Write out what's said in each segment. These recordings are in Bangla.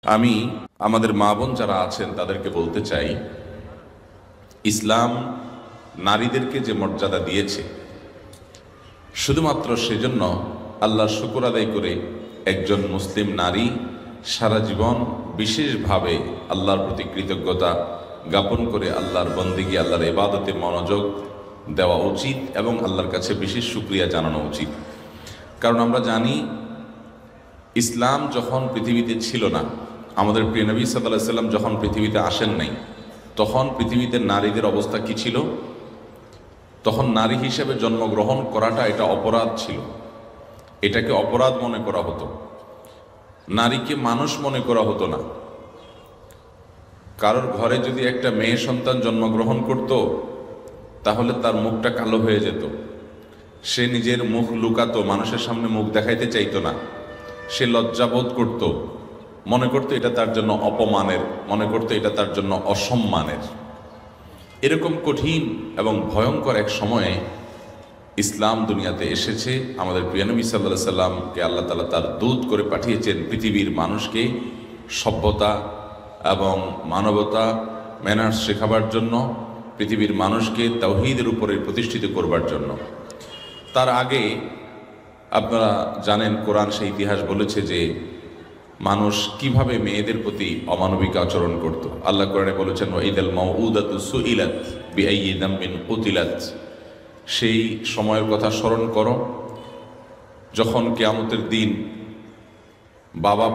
আমি আমাদের মা বোন যারা আছেন তাদেরকে বলতে চাই, ইসলাম নারীদেরকে যে মর্যাদা দিয়েছে শুধুমাত্র সেজন্য আল্লাহর শুকর আদায় করে একজন মুসলিম নারী সারা জীবন বিশেষভাবে আল্লাহর প্রতি কৃতজ্ঞতা জ্ঞাপন করে আল্লাহর বন্দেগী, আল্লাহর ইবাদতে মনোযোগ দেওয়া উচিত এবং আল্লাহর কাছে বিশেষ শুকরিয়া জানানো উচিত। কারণ আমরা জানি, ইসলাম যখন পৃথিবীতে ছিল না, আমাদের প্রিয় নবী সাল্লাল্লাহু আলাইহি ওয়াসাল্লাম যখন পৃথিবীতে আসেন নাই, তখন পৃথিবীতে নারীদের অবস্থা কি ছিল? তখন নারী হিসেবে জন্মগ্রহণ করাটা এটা অপরাধ ছিল, এটাকে অপরাধ মনে করা হতো, নারীকে মানুষ মনে করা হতো না। কারোর ঘরে যদি একটা মেয়ে সন্তান জন্মগ্রহণ করত, তাহলে তার মুখটা কালো হয়ে যেত, সে নিজের মুখ লুকাতো, মানুষের সামনে মুখ দেখাইতে চাইতো না, সে লজ্জাবোধ করত, মনে করতো এটা তার জন্য অপমানের, মনে করতো এটা তার জন্য অসম্মানের। এরকম কঠিন এবং ভয়ঙ্কর এক সময়ে ইসলাম দুনিয়াতে এসেছে। আমাদের প্রিয় নবী সাল্লাল্লাহু আলাইহি সাল্লামকে আল্লাহ তাআলা তার দূত করে পাঠিয়েছেন পৃথিবীর মানুষকে সভ্যতা এবং মানবতা ম্যানার্স শেখাবার জন্য, পৃথিবীর মানুষকে তাওহীদের উপরে প্রতিষ্ঠিত করবার জন্য। তার আগে আপনারা জানেন, কোরআন সেই ইতিহাস বলেছে যে মানুষ কিভাবে মেয়েদের প্রতি অমানবিক আচরণ করত। আল্লাহ কোরআনে বলেছেন, ওয়াইদাল মাউউদাতু সুইলাত বিআইয়ি যামবিন কুতিলাত। সেই সময়ের কথা স্মরণ করো যখন কিয়ামতের দিন বাবা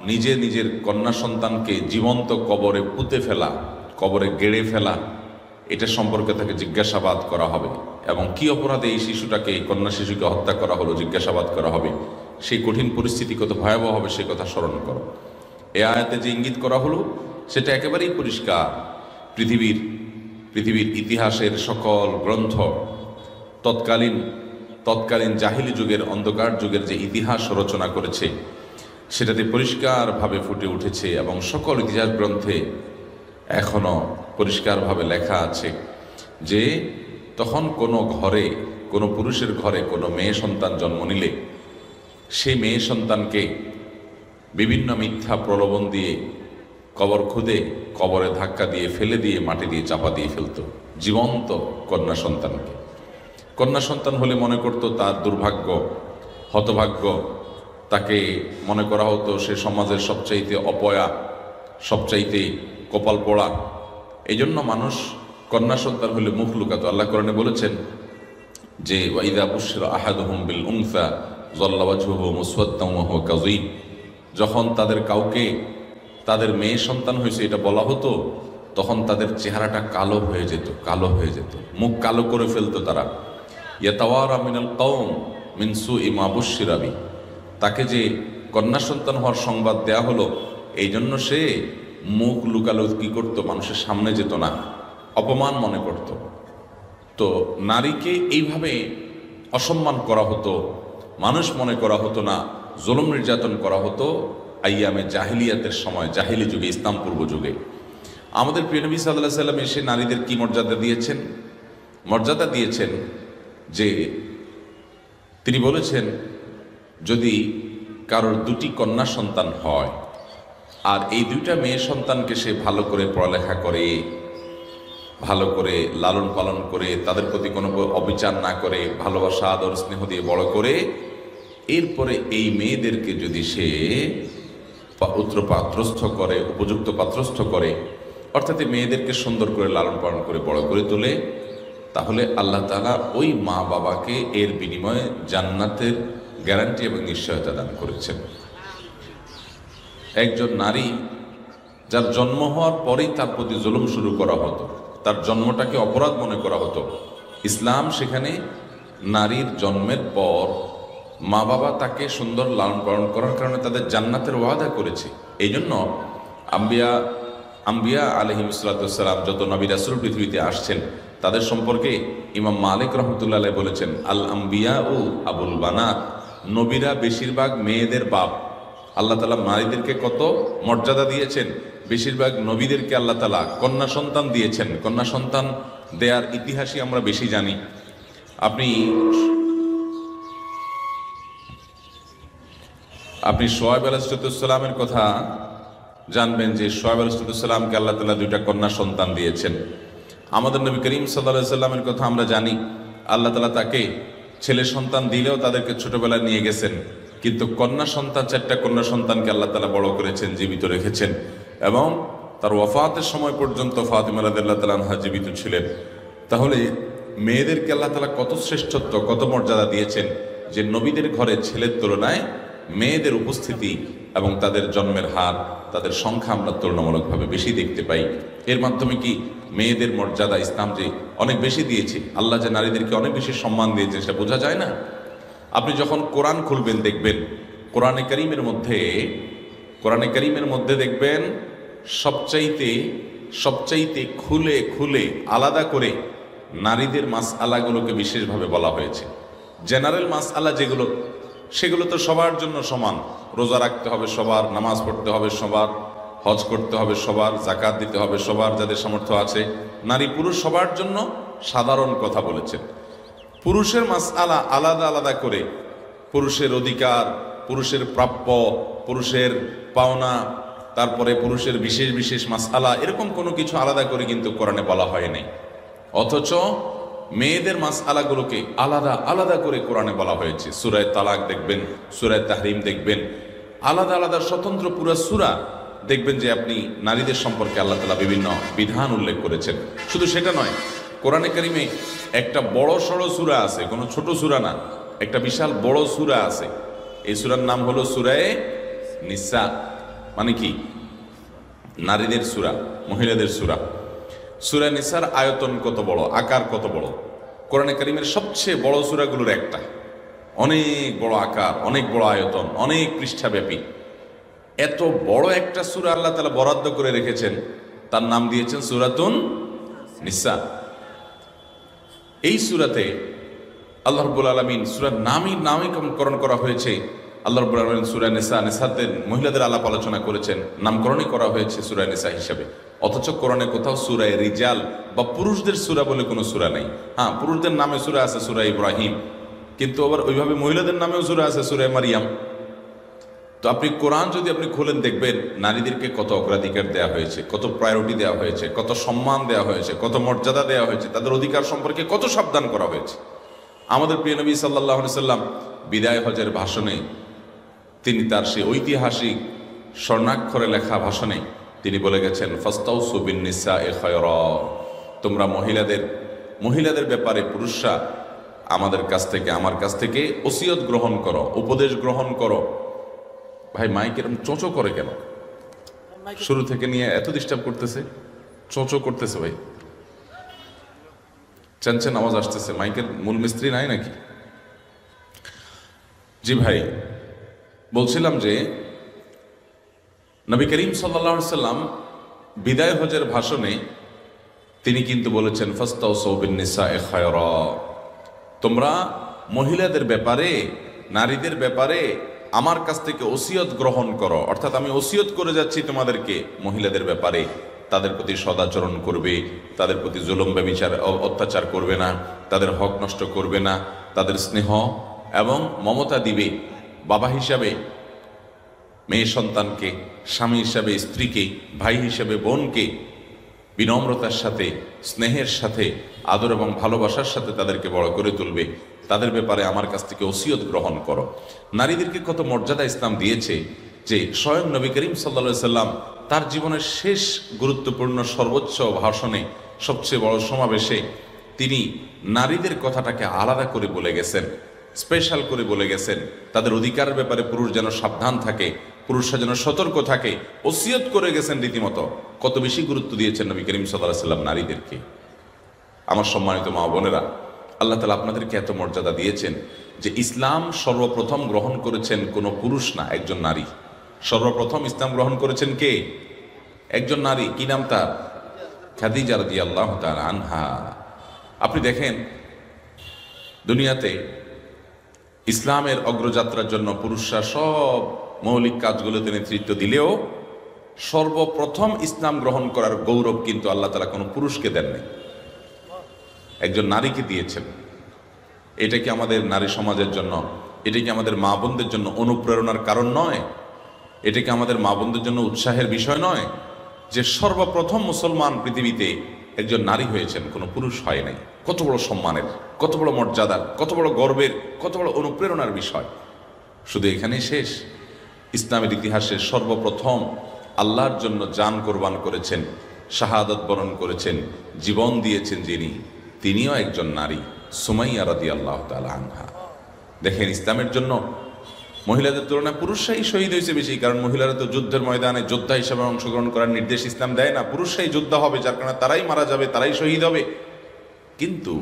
নিজে নিজের কন্যা সন্তানকে জীবন্ত কবরে পুঁতে ফেলা, কবরে গেড়ে ফেলা, এটা সম্পর্কে তাকে জিজ্ঞাসাবাদ করা হবে এবং কি অপরাধে এই শিশুটাকে, এই কন্যা শিশুকে হত্যা করা হলো, জিজ্ঞাসাবাদ করা হবে। সেই কঠিন পরিস্থিতি কত ভয়াবহ হবে সে কথা স্মরণ করো। এ আয়াতে যে ইঙ্গিত করা হলো সেটা একেবারেই পরিষ্কার। পৃথিবীর ইতিহাসের সকল গ্রন্থ তৎকালীন জাহিলি যুগের, অন্ধকার যুগের যে ইতিহাস রচনা করেছে সেটাতে পরিষ্কারভাবে ফুটে উঠেছে এবং সকল ইতিহাস গ্রন্থে এখনো পরিষ্কারভাবে লেখা আছে যে তখন কোনো ঘরে, কোনো পুরুষের ঘরে কোনো মেয়ে সন্তান জন্ম নিলে সেই মেয়ে সন্তানকে বিভিন্ন মিথ্যা প্রলোভন দিয়ে কবর খুদে, কবরে ধাক্কা দিয়ে, ফেলে দিয়ে, মাটি দিয়ে চাপা দিয়ে ফেলত জীবন্ত কন্যা সন্তানকে। কন্যা সন্তান হলে মনে করত তার দুর্ভাগ্য, হতভাগ্য, তাকে মনে করা হতো সে সমাজের সবচাইতে অপয়া, সবচাইতে কপাল পোড়া। এই জন্য মানুষ কন্যা সন্তান হলে মুখ লুকাতো। আল্লাহ কোরআনে বলেছেন যে ওয়াইদা বুশরা আহাদুহুম বিল উনসা যাল্লা ওয়াজহুহু মুসওয়াদ্দান ওয়া হুয়া কাযীম। যখন তাদের কাউকে তাদের মেয়ে সন্তান হয়েছে এটা বলা হতো, তখন তাদের চেহারাটা কালো হয়ে যেত, মুখ কালো করে ফেলতো তারা। ইয়াতাওয়ারা মিনাল কওম মিন সুই মা বুশিরা বি। তাকে যে কন্যা সন্তান হওয়ার সংবাদ দেয়া হলো, এই জন্য সে মুখ লুকালো কি করত, মানুষের সামনে যেত না, অপমান মনে করত। তো নারীকে এইভাবে অসম্মান করা হতো, মানুষ মনে করা হতো না, জুলুম নির্যাতন করা হতো আইয়ামে জাহিলিয়াতের সময়, জাহিলি যুগে, ইসলাম পূর্ব যুগে। আমাদের প্রিয় নবী সাল্লাল্লাহু আলাইহি ওয়াসাল্লাম এসে নারীদের কি মর্যাদা দিয়েছেন? মর্যাদা দিয়েছেন যে তিনি বলেছেন, যদি কারোর দুটি কন্যা সন্তান হয় আর এই দুইটা মেয়ে সন্তানকে সে ভালো করে পড়ালেখা করে, ভালো করে লালন পালন করে, তাদের প্রতি কোনো অবিচার না করে, ভালোবাসা, আদর, স্নেহ দিয়ে বড় করে, এরপরে এই মেয়েদেরকে যদি সে পাত্রস্থ করে, উপযুক্ত পাত্রস্থ করে, অর্থাৎ এই মেয়েদেরকে সুন্দর করে লালন পালন করে বড় করে তোলে, তাহলে আল্লাহ তাআলা ওই মা বাবাকে এর বিনিময়ে জান্নাতের গ্যারান্টি এবং নিশ্চয়তা দান করেছেন। একজন নারী যার জন্ম হওয়ার পরেই তার প্রতি জুলুম শুরু করা হতো, তার জন্মটাকে অপরাধ মনে করা হতো, ইসলাম সেখানে নারীর জন্মের পর মা বাবা তাকে সুন্দর লালন পালন করার কারণে তাদের জান্নাতের ওয়াদা করেছে। এই জন্য আম্বিয়া আলাইহিস সালাম, যত নবী রাসূল পৃথিবীতে আসছেন, তাদের সম্পর্কে ইমাম মালিক রাহমাতুল্লাহ আলাইহি বলেছেন, আল আম্বিয়া ও আবুল বানাত। নবীরা বেশিরভাগ মেয়েদের বাপ। আল্লাহ তাআলা নারীদেরকে কত মর্যাদা দিয়েছেন। বেশিরভাগ নবীদেরকে আল্লাহ তাআলা কন্যা সন্তান দিয়েছেন। কন্যা সন্তান দেয়ার ইতিহাসই আমরা বেশি জানি। আপনি শোয়েব আলাইহিস সালামের কথা জানবেন যে শোয়েব আলাইহিসসালামকে আল্লাহ তাআলা দুইটা কন্যা সন্তান দিয়েছেন। আমাদের নবী করিম সাল্লাল্লাহু আলাইহি সাল্লামের কথা আমরা জানি, আল্লাহ তাআলা তাকে ছেলে সন্তান দিলেও তাদেরকে ছোটবেলায় নিয়ে গেছেন, কিন্তু কন্যা সন্তান, 4টা কন্যা সন্তানকে আল্লাহ তাআলা বড় করেছেন, জীবিত রেখেছেন, এবং তার ওয়াফাতের সময় পর্যন্ত ফাতিমা রাদিয়াল্লাহু তাআলা আনহা জীবিত ছিলেন। তাহলে মেয়েদেরকে আল্লাহ তাআলা কত শ্রেষ্ঠত্ব, কত মর্যাদা দিয়েছেন যে নবীদের ঘরে ছেলের তুলনায় মেয়েদের উপস্থিতি এবং তাদের জন্মের হার, তাদের সংখ্যা আমরা তুলনামূলকভাবে বেশি দেখতে পাই। এর মাধ্যমে কি মেয়েদের মর্যাদা ইসলাম যে অনেক বেশি দিয়েছে, আল্লাহ যে নারীদেরকে অনেক বেশি সম্মান দিয়েছে, সেটা বোঝা যায় না। আপনি যখন কোরআন খুলবেন দেখবেন কোরআনে কারীমের মধ্যে দেখবেন সবচাইতে খুলে খুলে আলাদা করে নারীদের মাসআলাগুলোকে বিশেষভাবে বলা হয়েছে। জেনারেল মাসআলা যেগুলো, সেগুলো তো সবার জন্য সমান। রোজা রাখতে হবে সবার, নামাজ পড়তে হবে সবার, হজ করতে হবে সবার, যাকাত দিতে হবে সবার, যাদের সামর্থ্য আছে। নারী পুরুষ সবার জন্য সাধারণ কথা বলেছেন। পুরুষের মাসআলা আলাদা আলাদা করে, পুরুষের অধিকার, পুরুষের প্রাপ্য, পুরুষের পাওনা, তারপরে পুরুষের বিশেষ বিশেষ মাসআলা, এরকম কোনো কিছু আলাদা করে কিন্তু কোরআনে বলা হয় নাই। অথচ মেয়েদের মাসআলাগুলোকে আলাদা আলাদা করে কোরআনে বলা হয়েছে। সূরা তালাক দেখবেন, সূরা তাহরিম দেখবেন, আলাদা আলাদা স্বতন্ত্র পুরো সূরা দেখবেন যে আপনি নারীদের সম্পর্কে আল্লাহ তাআলা বিভিন্ন বিধান উল্লেখ করেছেন। শুধু সেটা নয়, কোরআনে কারিমে একটা বড় সড়ো সূরা আছে, কোনো ছোট সূরা না, একটা বিশাল বড় সূরা আছে। এই সূরার নাম হলো সূরায়ে নিসা। মানে কি? নারীদের সূরা, মহিলাদের সূরা। সূরা নিসার আয়তন কত বড়, আকার কত বড়! কোরআনে কারীমের সবচেয়ে বড় সূরাগুলোর একটা, অনেক বড় আকার, অনেক বড় আয়তন, অনেক পৃষ্ঠাব্যাপী। এত বড় একটা সূরা আল্লাহ তাআলা বরাদ্দ করে রেখেছেন, তার নাম দিয়েছেন সূরাতুন নিসা। এই সূরাতে আল্লাহ রাব্বুল আলামিন সূরার নামকরণ করা হয়েছে। আল্লাহ রাব্বুল আলামিন সূরা নিসা, নিসাদের মহিলাদের আলাপ আলোচনা করেছেন, নামকরণই করা হয়েছে সূরা নিসা হিসাবে। অথচ কোরআনে কোথাও সূরা রিজাল বা পুরুষদের সূরা বলে কোনো সূরা নেই। হ্যাঁ, পুরুষদের নামে সূরা আছে সূরা ইব্রাহিম, কিন্তু আবার ওইভাবে মহিলাদের নামেও সূরা আছে সূরা মারিয়াম। তো আপনি কোরআন যদি আপনি খুলেন দেখবেন নারীদেরকে কত অগ্রাধিকার দেওয়া হয়েছে, কত প্রায়োরিটি দেওয়া হয়েছে, কত সম্মান দেওয়া হয়েছে, কত মর্যাদা দেওয়া হয়েছে, তাদের অধিকার সম্পর্কে কত সাবধান করা হয়েছে। আমাদের প্রিয় নবী সাল্লাল্লাহু আলাইহি সাল্লাম বিদায় হজের ভাষণে তিনি তার সেই ঐতিহাসিক স্বর্ণাক্ষরে লেখা ভাষণে তিনি বলে গেছেন, ফাস্তাউসু বিন-নিসাኢ খায়রা, তোমরা মহিলাদের ব্যাপারে পুরুষরা আমার কাছ থেকে ওসিয়ত গ্রহণ করো, উপদেশ গ্রহণ করো। ভাই মাইক এরকম চোঁচো করে কেন? শুরু থেকে নিয়ে এত ডিস্টার্ব করতেছে, চোঁচো করতেছে ভাই, চেনচেন আওয়াজ আসতেছে। মাইকের মূল মিস্ত্রি নাই নাকি? জি ভাই, বলছিলাম যে নবী করিম সাল্লাল্লাহু আলাইহি সাল্লাম বিদায় হজের ভাষণে তিনি কিন্তু বলেছেন, ফাস্তাউসু বিন-নিসাኢ খায়রা, তোমরা মহিলাদের ব্যাপারে, নারীদের ব্যাপারে আমার কাছ থেকে ওসিয়ত গ্রহণ করো। অর্থাৎ আমি ওসিয়ত করে যাচ্ছি তোমাদেরকে মহিলাদের ব্যাপারে, তাদের প্রতি সদাচরণ করবে, তাদের প্রতি জুলুম ব্যভিচার অত্যাচার করবে না, তাদের হক নষ্ট করবে না, তাদের স্নেহ এবং মমতা দিবে। বাবা হিসাবে মেয়ে সন্তানকে, স্বামী হিসাবে স্ত্রীকে, ভাই হিসাবে বোনকে বিনম্রতার সাথে, স্নেহের সাথে, আদর এবং ভালোবাসার সাথে তাদেরকে বড় করে তুলবে। তাদের ব্যাপারে আমার কাছ থেকে ওসিয়ত গ্রহণ করো। নারীদেরকে কত মর্যাদা ইসলাম দিয়েছে যে স্বয়ং নবী করিম সাল্লাল্লাহু আলাইহি সাল্লাম তার জীবনের শেষ গুরুত্বপূর্ণ সর্বোচ্চ ভাষণে, সবচেয়ে বড় সমাবেশে তিনি নারীদের কথাটাকে আলাদা করে বলে গেছেন, স্পেশাল করে বলে গেছেন। তাদের অধিকারের ব্যাপারে পুরুষ যেন সাবধান থাকে, পুরুষরা যেন সতর্ক থাকে, ওসিয়ত করে গেছেন রীতিমতো। কত বেশি গুরুত্ব দিয়েছেন নবী করিম সাল্লাল্লাহু আলাইহি সাল্লাম নারীদেরকে। আমার সম্মানিত মা বোনেরা, আল্লাহ তাআলা আপনাদেরকে এত মর্যাদা দিয়েছেন যে ইসলাম সর্বপ্রথম গ্রহণ করেছেন কোনো পুরুষ না, একজন নারী। সর্বপ্রথম ইসলাম গ্রহণ করেছেন কে? একজন নারী। কি নাম তার? খাদিজা রাদিয়াল্লাহু তাআলা আনহা। আপনি দেখেন দুনিয়াতে ইসলামের অগ্রযাত্রার জন্য পুরুষরা সব মৌলিক কাজগুলোতে নেতৃত্ব দিলেও সর্বপ্রথম ইসলাম গ্রহণ করার গৌরব কিন্তু আল্লাহ তাআলা কোনো পুরুষকে দেননি, একজন নারীকে দিয়েছেন। এটা কি আমাদের নারী সমাজের জন্য, এটা কি আমাদের মা বোনদের জন্য অনুপ্রেরণার কারণ নয়? এটা কি আমাদের মা বোনদের জন্য উৎসাহের বিষয় নয় যে সর্বপ্রথম মুসলমান পৃথিবীতে একজন নারী হয়েছেন, কোনো পুরুষ হয় নাই? কত বড় সম্মানের, কত বড় মর্যাদার, কত বড় গর্বের, কত বড় অনুপ্রেরণার বিষয়। শুধু এখানেই শেষ? ইসলামের ইতিহাসে সর্বপ্রথম আল্লাহর জন্য জান কোরবান করেছেন, শাহাদাত বরণ করেছেন, জীবন দিয়েছেন যিনি, তিনিও একজন নারী, সুমাইয়া রাদিয়াল্লাহু তাআলা আনহা। দেখেন, ইসলামের জন্য মহিলাদের তুলনায় পুরুষরাই শহীদ হয়েছে বেশি, কারণ মহিলারা তো যুদ্ধের ময়দানে যোদ্ধা হিসেবে অংশগ্রহণ করার নির্দেশ ইসলাম দেয় না। পুরুষরাই যোদ্ধা হবে, যার কারণে তারাই মারা যাবে, তারাই শহীদ হবে। কিন্তু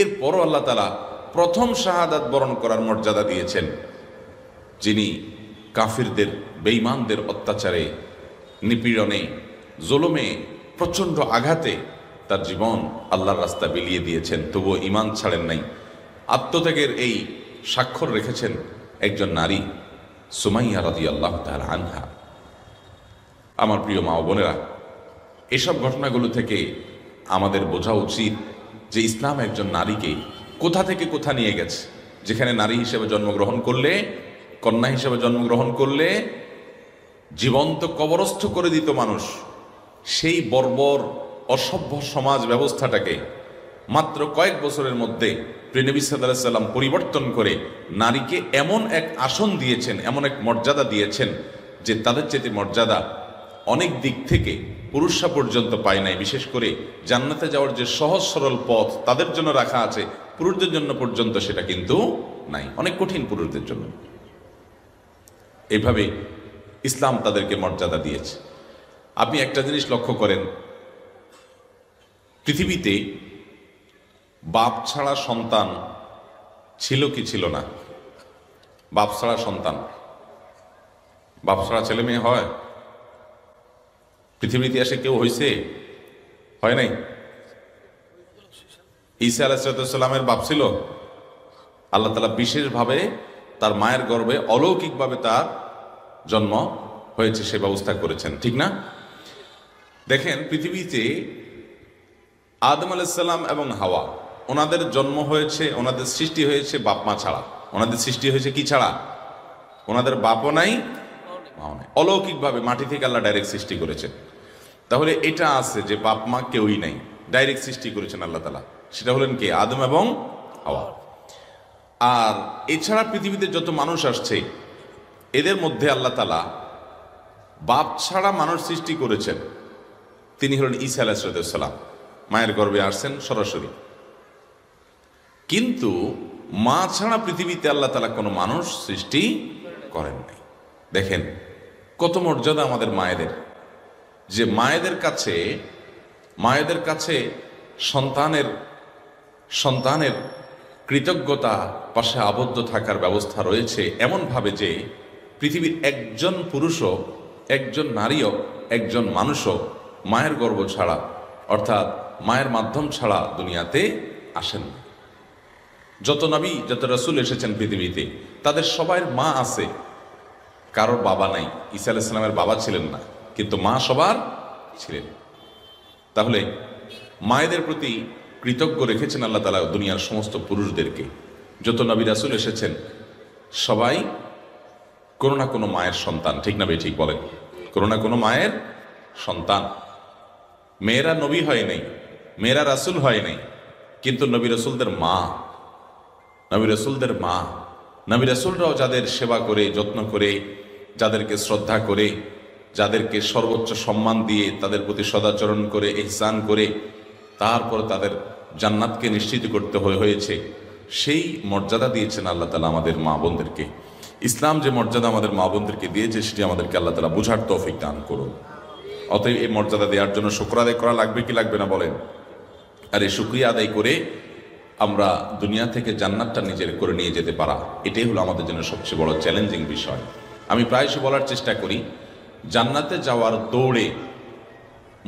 এরপরও আল্লাহ তাআলা প্রথম শাহাদাত বরণ করার মর্যাদা দিয়েছেন যিনি কাফিরদের, বেঈমানদের অত্যাচারে, নিপীড়নে, জুলুমে, প্রচণ্ড আঘাতে তার জীবন আল্লাহর রাস্তা বিলিয়ে দিয়েছেন, তবুও ঈমান ছাড়েন নাই। আত্মত্যাগের এই স্বাক্ষর রেখেছেন একজন নারী, সুমাইয়া রাদিয়াল্লাহু তাআলা আনহা। আমার প্রিয় মা ও বোনেরা, এসব ঘটনাগুলো থেকে আমাদের বোঝা উচিত যে ইসলাম একজন নারীকে কোথা থেকে কোথা নিয়ে গেছে। যেখানে নারী হিসেবে জন্মগ্রহণ করলে, কন্যা হিসেবে জন্মগ্রহণ করলে জীবন্ত কবরস্থ করে দিত মানুষ, সেই বর্বর অসভ্য সমাজ ব্যবস্থাটাকে মাত্র কয়েক বছরের মধ্যে নবী সাল্লাল্লাহু আলাইহি সাল্লাম পরিবর্তন করে নারীকে এমন এক আসন দিয়েছেন, এমন এক মর্যাদা দিয়েছেন যে তাদের চেয়ে মর্যাদা অনেক দিক থেকে পুরুষরা পর্যন্ত পায় নাই। বিশেষ করে জান্নাতে যাওয়ার যে সহজ সরল পথ তাদের জন্য রাখা আছে, পুরুষদের জন্য পর্যন্ত সেটা কিন্তু নাই, অনেক কঠিন পুরুষদের জন্য। এইভাবে ইসলাম তাদেরকে মর্যাদা দিয়েছে। আপনি একটা জিনিস লক্ষ্য করেন, পৃথিবীতে বাপ ছাড়া সন্তান ছিল কি ছিল না? বাপ ছাড়া সন্তান, বাপ ছাড়া ছেলে মেয়ে হয়? পৃথিবীর ইতিহাসে কেউ হয়েছে? হয় নাই। ঈসা আলাইহিস সালামের বাপ ছিল? আল্লাহ তাআলা বিশেষভাবে তার মায়ের গর্ভে অলৌকিকভাবে তার জন্ম হয়েছে, সে ব্যবস্থা করেছেন, ঠিক না? দেখেন, পৃথিবীতে আদম আলাইহিস সালাম এবং হাওয়া, ওনাদের জন্ম হয়েছে, ওনাদের সৃষ্টি হয়েছে বাপ মা ছাড়া। ওনাদের সৃষ্টি হয়েছে কি ছাড়া? ওনাদের বাপও নাই, মাও নাই। অলৌকিকভাবে মাটি থেকে আল্লাহ ডাইরেক্ট সৃষ্টি করেছেন। তাহলে এটা আছে যে বাপ মা কেউই নাই, ডাইরেক্ট সৃষ্টি করেছেন আল্লাহ তাআলা। সেটা হলেন কে? আদম এবং হাওয়া। আর এছাড়া পৃথিবীতে যত মানুষ আসছে এদের মধ্যে আল্লাহ তাআলা বাপ ছাড়া মানুষ সৃষ্টি করেছেন, তিনি হলেন ঈসা আলাইহিস সালাম। মায়ের গর্ভে আসছেন সরাসরি। কিন্তু মা ছাড়া পৃথিবীতে আল্লাহ তাআলা কোনো মানুষ সৃষ্টি করেন নাই। দেখেন কত মর্যাদা আমাদের মায়েদের, যে মায়েদের কাছে সন্তানের কৃতজ্ঞতা পাশে আবদ্ধ থাকার ব্যবস্থা রয়েছে এমনভাবে যে পৃথিবীর একজন পুরুষও, একজন নারীও, একজন মানুষও মায়ের গর্ভ ছাড়া, অর্থাৎ মায়ের মাধ্যম ছাড়া দুনিয়াতে আসেন। যত নবী, যত রাসূল এসেছেন পৃথিবীতে, তাদের সবার মা আছে, কারোর বাবা নাই। ঈসা আলাইহিস সালামের বাবা ছিলেন না, কিন্তু মা সবার ছিলেন। তাহলে মায়েদের প্রতি কৃতজ্ঞ রেখেছেন আল্লাহ তাআলা দুনিয়ার সমস্ত পুরুষদেরকে। যত নবী রাসূল এসেছেন সবাই কোনো না কোনো মায়ের সন্তান, ঠিক না ভাই? ঠিক বলেন, কোনো না কোনো মায়ের সন্তান। মেয়েরা নবী হয় নাই, মেয়েরা রাসূল হয় নাই, কিন্তু নবী রাসূলদের মা, নবী রাসূলরাও যাদের সেবা করে, যত্ন করে, যাদেরকে শ্রদ্ধা করে, যাদেরকে সর্বোচ্চ সম্মান দিয়ে, তাদের প্রতি সদাচরণ করে, ইহসান করে তারপর তাদের জান্নাতকে নিশ্চিত করতে হয়েছে, সেই মর্যাদা দিয়েছেন আল্লাহ তাআলা আমাদের মা বোনদেরকে। ইসলাম যে মর্যাদা আমাদের মা বোনদেরকে দিয়েছে সেটি আমাদেরকে আল্লাহ তাআলা বুঝার তৌফিক দান করুন। অতএব এই মর্যাদা দেওয়ার জন্য শুকর আদায় করা লাগবে কি লাগবে না বলেন? আর এই শুকরিয়া আদায় করে আমরা দুনিয়া থেকে জান্নাতটা নিজের করে নিয়ে যেতে পারা, এটাই হলো আমাদের জন্য সবচেয়ে বড় চ্যালেঞ্জিং বিষয়। আমি প্রায়শই বলার চেষ্টা করি, জান্নাতে যাওয়ার দৌড়ে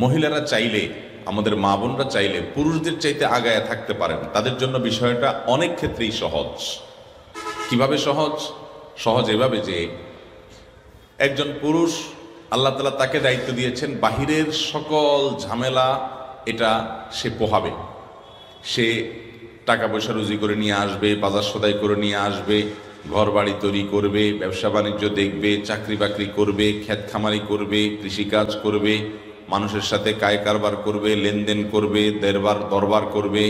মহিলারা চাইলে, আমাদের মা বোনরা চাইলে পুরুষদের চাইতে আগায় থাকতে পারেন। তাদের জন্য বিষয়টা অনেক ক্ষেত্রেই সহজ। কিভাবে সহজ? সহজ এভাবে যে একজন পুরুষ, আল্লাহ তাআলা তাকে দায়িত্ব দিয়েছেন বাহিরের সকল ঝামেলা এটা সে পোহাবে। সে টাকা পয়সা রুজি করে নিয়ে আসবে, বাজার সদাই করে নিয়ে আসবে, ঘর বাড়ি তৈরি করবে, ব্যবসা বাণিজ্য দেখবে, চাকরি বাকরি করবে, ক্ষেত খামারি করবে, কৃষিকাজ করবে, মানুষের সাথে কায় কারবার করবে, লেনদেন করবে, দরবার করবে,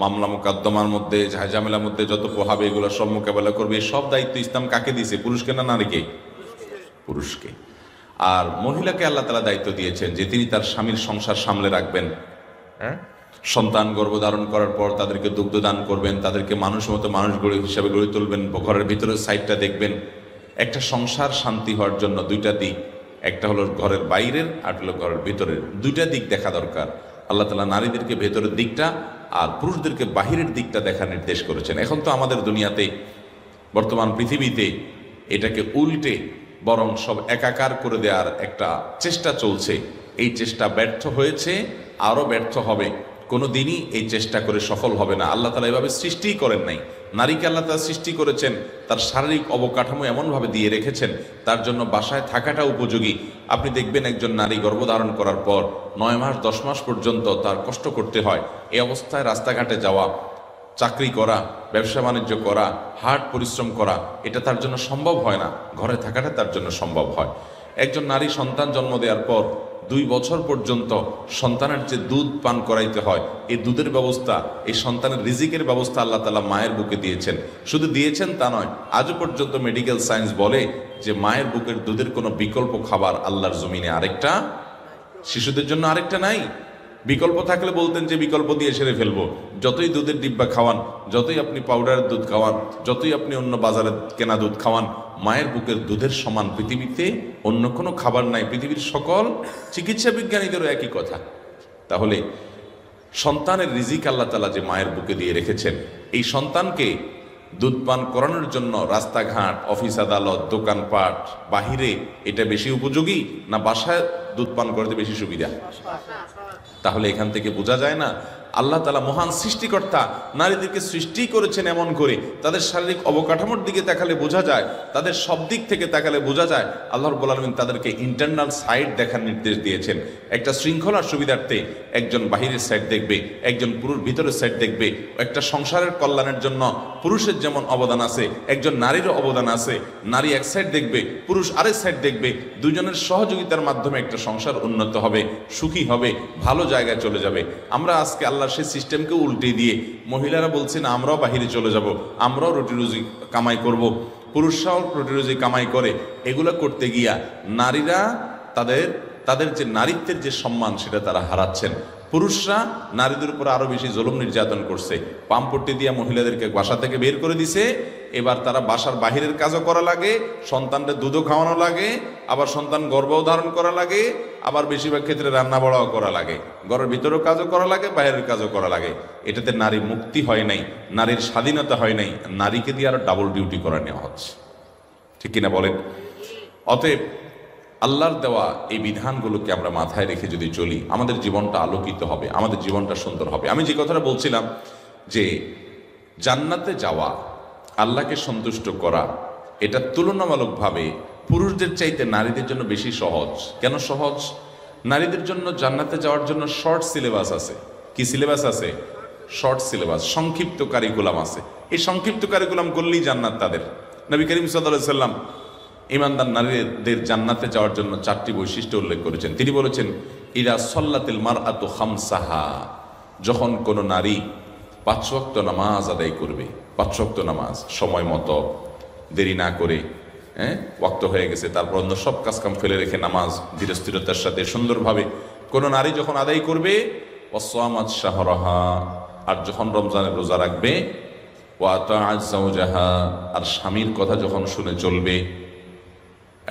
মামলা মোকদ্দমার মধ্যে ঝামেলার মধ্যে যত পোহাবে এগুলো সব মোকাবেলা করবে। সব দায়িত্ব ইসলাম কাকে দিয়েছে? পুরুষকে না নারীকে? পুরুষকে। আর মহিলাকে আল্লাহ তাআলা দায়িত্ব দিয়েছেন যে তিনি তার স্বামীর সংসার সামলে রাখবেন, সন্তান গর্ভধারণ করার পর তাদেরকে দুগ্ধ দান করবেন, তাদেরকে মানুষ মতো মানুষ হিসাবে গড়ে তুলবেন, ঘরের ভিতরের সাইডটা দেখবেন। একটা সংসার শান্তি হওয়ার জন্য দুইটা দিক, একটা হলো ঘরের বাইরের আর হলো ঘরের ভিতরের, দুইটা দিক দেখা দরকার। আল্লাহ তাআলা নারীদেরকে ভেতরের দিকটা আর পুরুষদেরকে বাহিরের দিকটা দেখার নির্দেশ করেছেন। এখন তো আমাদের দুনিয়াতে, বর্তমান পৃথিবীতে এটাকে উল্টে বরং সব একাকার করে দেওয়ার একটা চেষ্টা চলছে। এই চেষ্টা ব্যর্থ হয়েছে, আরও ব্যর্থ হবে। কোনো দিনই এই চেষ্টা করে সফল হবে না। আল্লাহ তাআলা এভাবে সৃষ্টিই করেন নাই। নারীকে আল্লাহ তাআলা সৃষ্টি করেছেন, তার শারীরিক অবকাঠামো এমনভাবে দিয়ে রেখেছেন তার জন্য বাসায় থাকাটা উপযোগী। আপনি দেখবেন একজন নারী গর্ভধারণ করার পর 9 মাস 10 মাস পর্যন্ত তার কষ্ট করতে হয়। এই অবস্থায় রাস্তাঘাটে যাওয়া, চাকরি করা, ব্যবসা বাণিজ্য করা, হার্ড পরিশ্রম করা, এটা তার জন্য সম্ভব হয় না। ঘরে থাকাটা তার জন্য সম্ভব হয়। একজন নারী সন্তান জন্ম দেওয়ার পর 2 বছর পর্যন্ত সন্তানের যে দুধ পান করাইতে হয়, এই দুধের ব্যবস্থা, এই সন্তানের রিজিকের ব্যবস্থা আল্লাহ তাআলা মায়ের বুকে দিয়েছেন। শুধু দিয়েছেন তা নয়, আজও পর্যন্ত মেডিকেল সায়েন্স বলে যে মায়ের বুকের দুধের কোনো বিকল্প খাবার আল্লাহর জমিনে আরেকটা, শিশুদের জন্য আরেকটা নাই। বিকল্প থাকলে বলতেন যে বিকল্প দিয়ে সেরে ফেলবো। যতই দুধের ডিব্বা খাওয়ান, যতই আপনি পাউডারের দুধ খাওয়ান, যতই আপনি অন্য বাজারে কেনা দুধ খাওয়ান, মায়ের বুকের দুধের সমান পৃথিবীতে অন্য কোনো খাবার নাই। পৃথিবীর সকল চিকিৎসা বিজ্ঞানীদেরও একই কথা। তাহলে সন্তানের রিজিক আল্লাহ তাআলা যে মায়ের বুকে দিয়ে রেখেছেন, এই সন্তানকে দুধ পান করানোর জন্য রাস্তাঘাট, অফিস আদালত, দোকানপাট, বাহিরে এটা বেশি উপযোগী না বাসায় দুধ পান করতে বেশি সুবিধা? তাহলে এখান থেকে বোঝা যায় না আল্লাহ তাআলা মহান সৃষ্টিকর্তা, নারীদেরকে সৃষ্টি করেছেন এমন করে তাদের শারীরিক অবকাঠামোর দিকে তাকালে বোঝা যায়, তাদের সব দিক থেকে তাকালে বোঝা যায় আল্লাহ রাব্বুল আলামিন তাদেরকে ইন্টারনাল সাইড দেখার নির্দেশ দিয়েছেন। একটা শৃঙ্খলার সুবিধার্থে একজন বাহিরের সাইড দেখবে, একজন পুরুষ ভিতরের সাইড দেখবে। একটা সংসারের কল্যাণের জন্য পুরুষের যেমন অবদান আছে, একজন নারীরও অবদান আছে। নারী এক সাইড দেখবে, পুরুষ আরেক সাইড দেখবে। দুজনের সহযোগিতার মাধ্যমে একটা সংসার উন্নত হবে, সুখী হবে, ভালো জায়গায় চলে যাবে। আমরা আজকে আল্লাহ সেই সিস্টেমকে উল্টে দিয়ে মহিলারা বলছেন আমরাও বাহিরে চলে যাব, আমরাও রুটি রুজি কামাই করব, পুরুষরাও রুটি রুজি কামাই করে। এগুলো করতে গিয়া নারীরা তাদের যে নারীত্বের যে সম্মান সেটা তারা হারাচ্ছেন। পুরুষরা নারীদের উপর আরো বেশি জুলুম নির্যাতন করছে। পামপট্টি দিয়া মহিলাদেরকে বাসা থেকে বের করে দিছে। এবার তারা বাসার বাহিরের কাজও করা লাগে, সন্তানদের দুধও খাওয়ানো লাগে, আবার সন্তান গর্ভও ধারণ করা লাগে, আবার বেশিরভাগ ক্ষেত্রে রান্না বাড়াও করা লাগে, ঘরের ভিতরেও কাজও করা লাগে, বাইরের কাজও করা লাগে। এটাতে নারী মুক্তি হয় নাই, নারীর স্বাধীনতা হয় নাই, নারীকে দিয়ে আরো ডাবল ডিউটি করা নেওয়া হচ্ছে। ঠিক কিনা বলেন? অতএব আল্লাহর দেওয়া এই বিধানগুলোকে আমরা মাথায় রেখে যদি চলি, আমাদের জীবনটা আলোকিত হবে, আমাদের জীবনটা সুন্দর হবে। আমি যে কথাটা বলছিলাম যে জান্নাতে যাওয়া, আল্লাহকে সন্তুষ্ট করা, এটা তুলনামূলকভাবে পুরুষদের চাইতে নারীদের জন্য বেশি সহজ। কেন সহজ? নারীদের জন্য জান্নাতে যাওয়ার জন্য শর্ট সিলেবাস আছে। কি সিলেবাস আছে? শর্ট সিলেবাস, সংক্ষিপ্ত কারিকুলাম আছে। এই সংক্ষিপ্ত কারিকুলাম করলেই জান্নাত তাদের। নবী করিম সাল্লাল্লাহু আলাইহি ওয়াসাল্লাম ঈমানদার নারীদের জান্নাতে যাওয়ার জন্য 4টি বৈশিষ্ট্য উল্লেখ করেছেন। তিনি বলেছেন, ইদা সল্লাতিল মারআতু খামসাহা, যখন কোনো নারী 5 ওয়াক্ত নামাজ আদায় করবে, 5 ওয়াক্ত নামাজ সময় মতো, দেরি না করে, ওয়াক্ত হয়ে গেছে তারপর অন্য সব কাজকাম ফেলে রেখে নামাজ ধীরস্থিরতার সাথে সুন্দরভাবে কোনো নারী যখন আদায় করবে, ওয়াসামাত শাহরাহা, আর যখন রমজানের রোজা রাখবে, ওয়া আতাআত যাওজাহা, আর স্বামীর কথা যখন শুনে চলবে,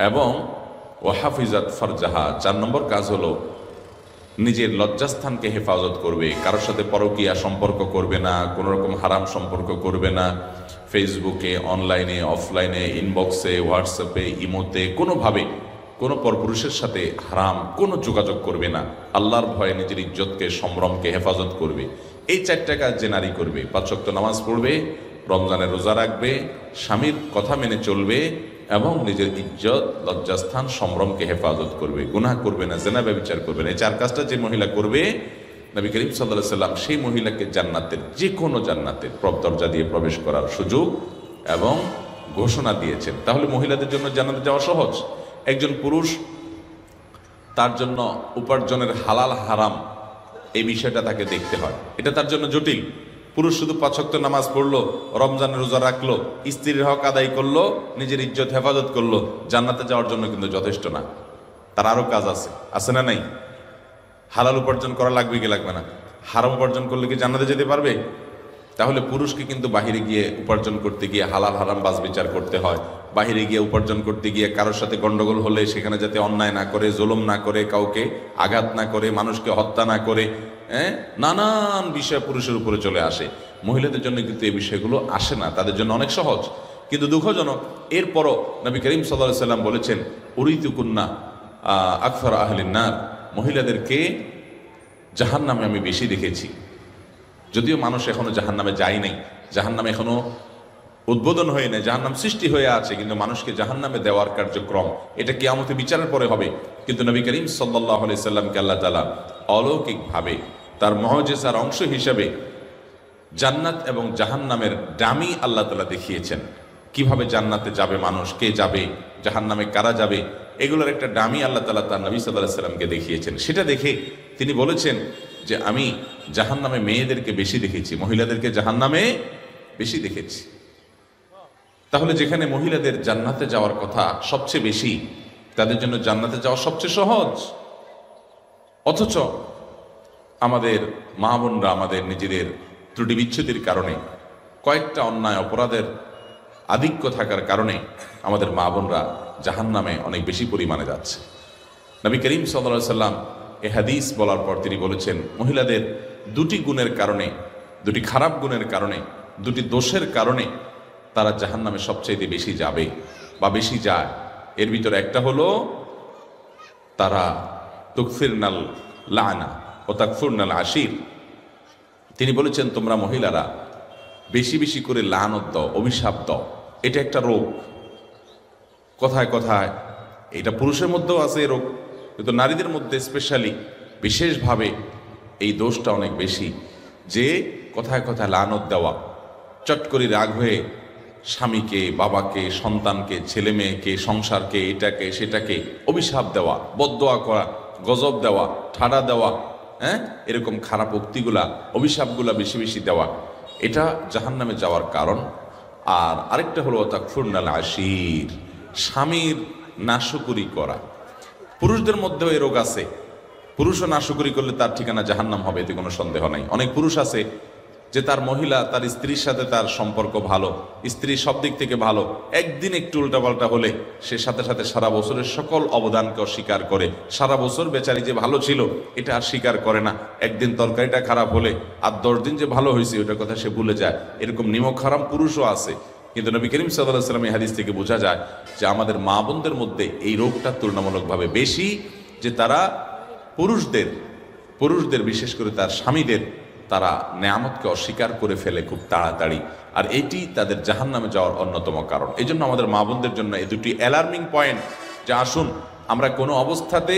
এবং ওয়াহাফিজাত ফারজাহা, 4 নম্বর কাজ হলো নিজের লজ্জাস্থানকে হেফাজত করবে। কারোর সাথে পরকীয়া সম্পর্ক করবে না, কোনো রকম হারাম সম্পর্ক করবে না, ফেসবুকে, অনলাইনে, অফলাইনে, ইনবক্সে, হোয়াটসঅ্যাপে, ইমোতে কোনোভাবে কোনো পরপুরুষের সাথে হারাম কোনো যোগাযোগ করবে না। আল্লাহর ভয়ে নিজের ইজ্জতকে, সম্ভ্রমকে হেফাজত করবে। এই 4টা কাজ যে নারী করবে, 5 ওয়াক্ত নামাজ পড়বে, রমজানের রোজা রাখবে, স্বামীর কথা মেনে চলবে, এবং নিজের ইজ্জত, লজ্জাস্থান, সম্ভ্রমকে হেফাজত করবে, গুনাহ করবে না, জিনা ব্যভিচার করবে না। এই 4 কাজটা যে মহিলা করবে, নবী করিম সাল্লাল্লাহু আলাইহি ওয়াসাল্লাম সেই মহিলাকে জান্নাতের যে কোনো জান্নাতের দরজা দিয়ে প্রবেশ করার সুযোগ এবং ঘোষণা দিয়েছেন। তাহলে মহিলাদের জন্য জান্নাতে যাওয়া সহজ। একজন পুরুষ তার জন্য উপার্জনের হালাল হারাম এই বিষয়টা তাকে দেখতে হয়, এটা তার জন্য জটিল। পুরুষ শুধু 5 ওয়াক্ত নামাজ পড়লো, রমজানের রোজা রাখলো, স্ত্রীর হক আদায় করলো, নিজের ইজ্জত হেফাজত করলো, জান্নাতে যাওয়ার জন্য কিন্তু যথেষ্ট না। তার আরো কাজ আছে না নাই? হালাল উপার্জন করা লাগবে কি লাগবে না? হারাম উপার্জন করলে কি জান্নাতে যেতে পারবে? তাহলে পুরুষকে কিন্তু বাহিরে গিয়ে উপার্জন করতে গিয়ে হালাল হারাম বাজ বিচার করতে হয়। বাহিরে গিয়ে উপার্জন করতে গিয়ে কারোর সাথে গন্ডগোল হলে সেখানে যাতে অন্যায় না করে, জুলুম না করে, কাউকে আঘাত না করে, মানুষকে হত্যা না করে, নানান বিষয় পুরুষের উপরে চলে আসে। মহিলাদের জন্য কিন্তু এই বিষয়গুলো আসে না, তাদের জন্য অনেক সহজ। কিন্তু দুঃখজনক, এরপরও নবী করিম সাল্লাল্লাহু আলাইহি ওয়াসাল্লাম বলেছেন, উরিতুকুন্না আকসার আহলিন নার, মহিলাদেরকে জাহান্নামে আমি বেশি দেখেছি। যদিও মানুষ এখনো জাহান্নামে যায় নাই, জাহান্নামে এখনো উদ্বোধন হয়ে নেই, জাহান্নাম সৃষ্টি হয়ে আছে, কিন্তু মানুষকে জাহান্নামে দেওয়ার কার্যক্রম এটা কিয়ামতে বিচারের পরে হবে। কিন্তু নবী করিম সাল্লাল্লাহু আলাইহি সাল্লামকে আল্লাহ তাআলা অলৌকিকভাবে তার মুআজিজার অংশ হিসেবে জান্নাত এবং জাহান্নামের ডামি আল্লাহ তাআলা দেখিয়েছেন। কিভাবে জান্নাতে যাবে মানুষ, কে যাবে, জাহান্নামে কারা যাবে, এগুলোর একটা ডামি আল্লাহ তাআলা তার নবী সাল্লাল্লাহু আলাইহি সাল্লামকে দেখিয়েছেন। সেটা দেখে তিনি বলেছেন যে আমি জাহান্নামে মেয়েদেরকে বেশি দেখেছি, মহিলাদেরকে জাহান্নামে বেশি দেখেছি। তাহলে যেখানে মহিলাদের জান্নাতে যাওয়ার কথা সবচেয়ে বেশি, তাদের জন্য জান্নাতে যাওয়া সবচেয়ে সহজ, অথচ আমাদের মা বোনরা আমাদের নিজেদের ত্রুটি বিচ্ছুতির কারণে, কয়েকটা অন্যায় অপরাধের আধিক্য থাকার কারণে আমাদের মা বোনরা জাহান্নামে অনেক বেশি পরিমাণে যাচ্ছে। নবী করিম সাল্লাল্লাহু আলাইহি সাল্লাম এ হাদিস বলার পর তিনি বলেছেন, মহিলাদের দুটি গুণের কারণে, দুটি খারাপ গুণের কারণে, দুটি দোষের কারণে তারা জাহান্নামে সবচাইতে বেশি যাবে বা বেশি যায়। এর ভিতরে একটা হলো তারা তুকফিরনাল লানা ও তাকফুরনাল আশির। তিনি বলেছেন, তোমরা মহিলারা বেশি বেশি করে লানত দাও, অভিশাপ দাও। এটা একটা রোগ। কথায় কথায় এটা পুরুষের মধ্যেও আছে এই রোগ, কিন্তু নারীদের মধ্যে স্পেশালি বিশেষভাবে এই দোষটা অনেক বেশি, যে কথায় কথায় লানত দেওয়া, চট করে রাগ হয়ে স্বামীকে, বাবাকে, সন্তানকে, ছেলে মেয়েকে, সংসারকে, এটাকে সেটাকে অভিশাপ দেওয়া, বদদোয়া করা, গজব দেওয়া, ঠাড়া দেওয়া, এরকম খারাপ উক্তিগুলা, অভিশাপগুলা বেশি বেশি দেওয়া, এটা জাহান্নামে যাওয়ার কারণ। আর আরেকটা হলো তাকফুরনাল আশির, স্বামীর নাশকরি করা। পুরুষদের মধ্যেও এই রোগ আছে। পুরুষও নাশকরি করলে তার ঠিকানা জাহান্নাম হবে, এতে কোনো সন্দেহ নাই। অনেক পুরুষ আছে যে তার মহিলা, তার স্ত্রীর সাথে তার সম্পর্ক ভালো, স্ত্রী সব দিক থেকে ভালো, একদিন একটু উল্টাপাল্টা হলে সে সাথে সাথে সারা বছরের সকল অবদানকে অস্বীকার করে। সারা বছর বেচারি যে ভালো ছিল এটা আর স্বীকার করে না। একদিন তরকারিটা খারাপ হলে আর 10 দিন যে ভালো হয়েছে ওইটার কথা সে ভুলে যায়। এরকম নিমক হারাম পুরুষও আছে। কিন্তু নবী করিম সাল্লাল্লাহু আলাইহি ওয়াসাল্লাম এই হাদিস থেকে বোঝা যায় যে আমাদের মা বোনদের মধ্যে এই রোগটা তুলনামূলকভাবে বেশি, যে তারা পুরুষদের বিশেষ করে তার স্বামীদের, তারা নেয়ামতকে অস্বীকার করে ফেলে খুব তাড়াতাড়ি। আর এটি তাদের জাহান্নামে যাওয়ার অন্যতম কারণ। এই জন্য আমাদের মা বোনদের জন্য এই দুটি অ্যালার্মিং পয়েন্ট, যে আসুন আমরা কোনো অবস্থাতে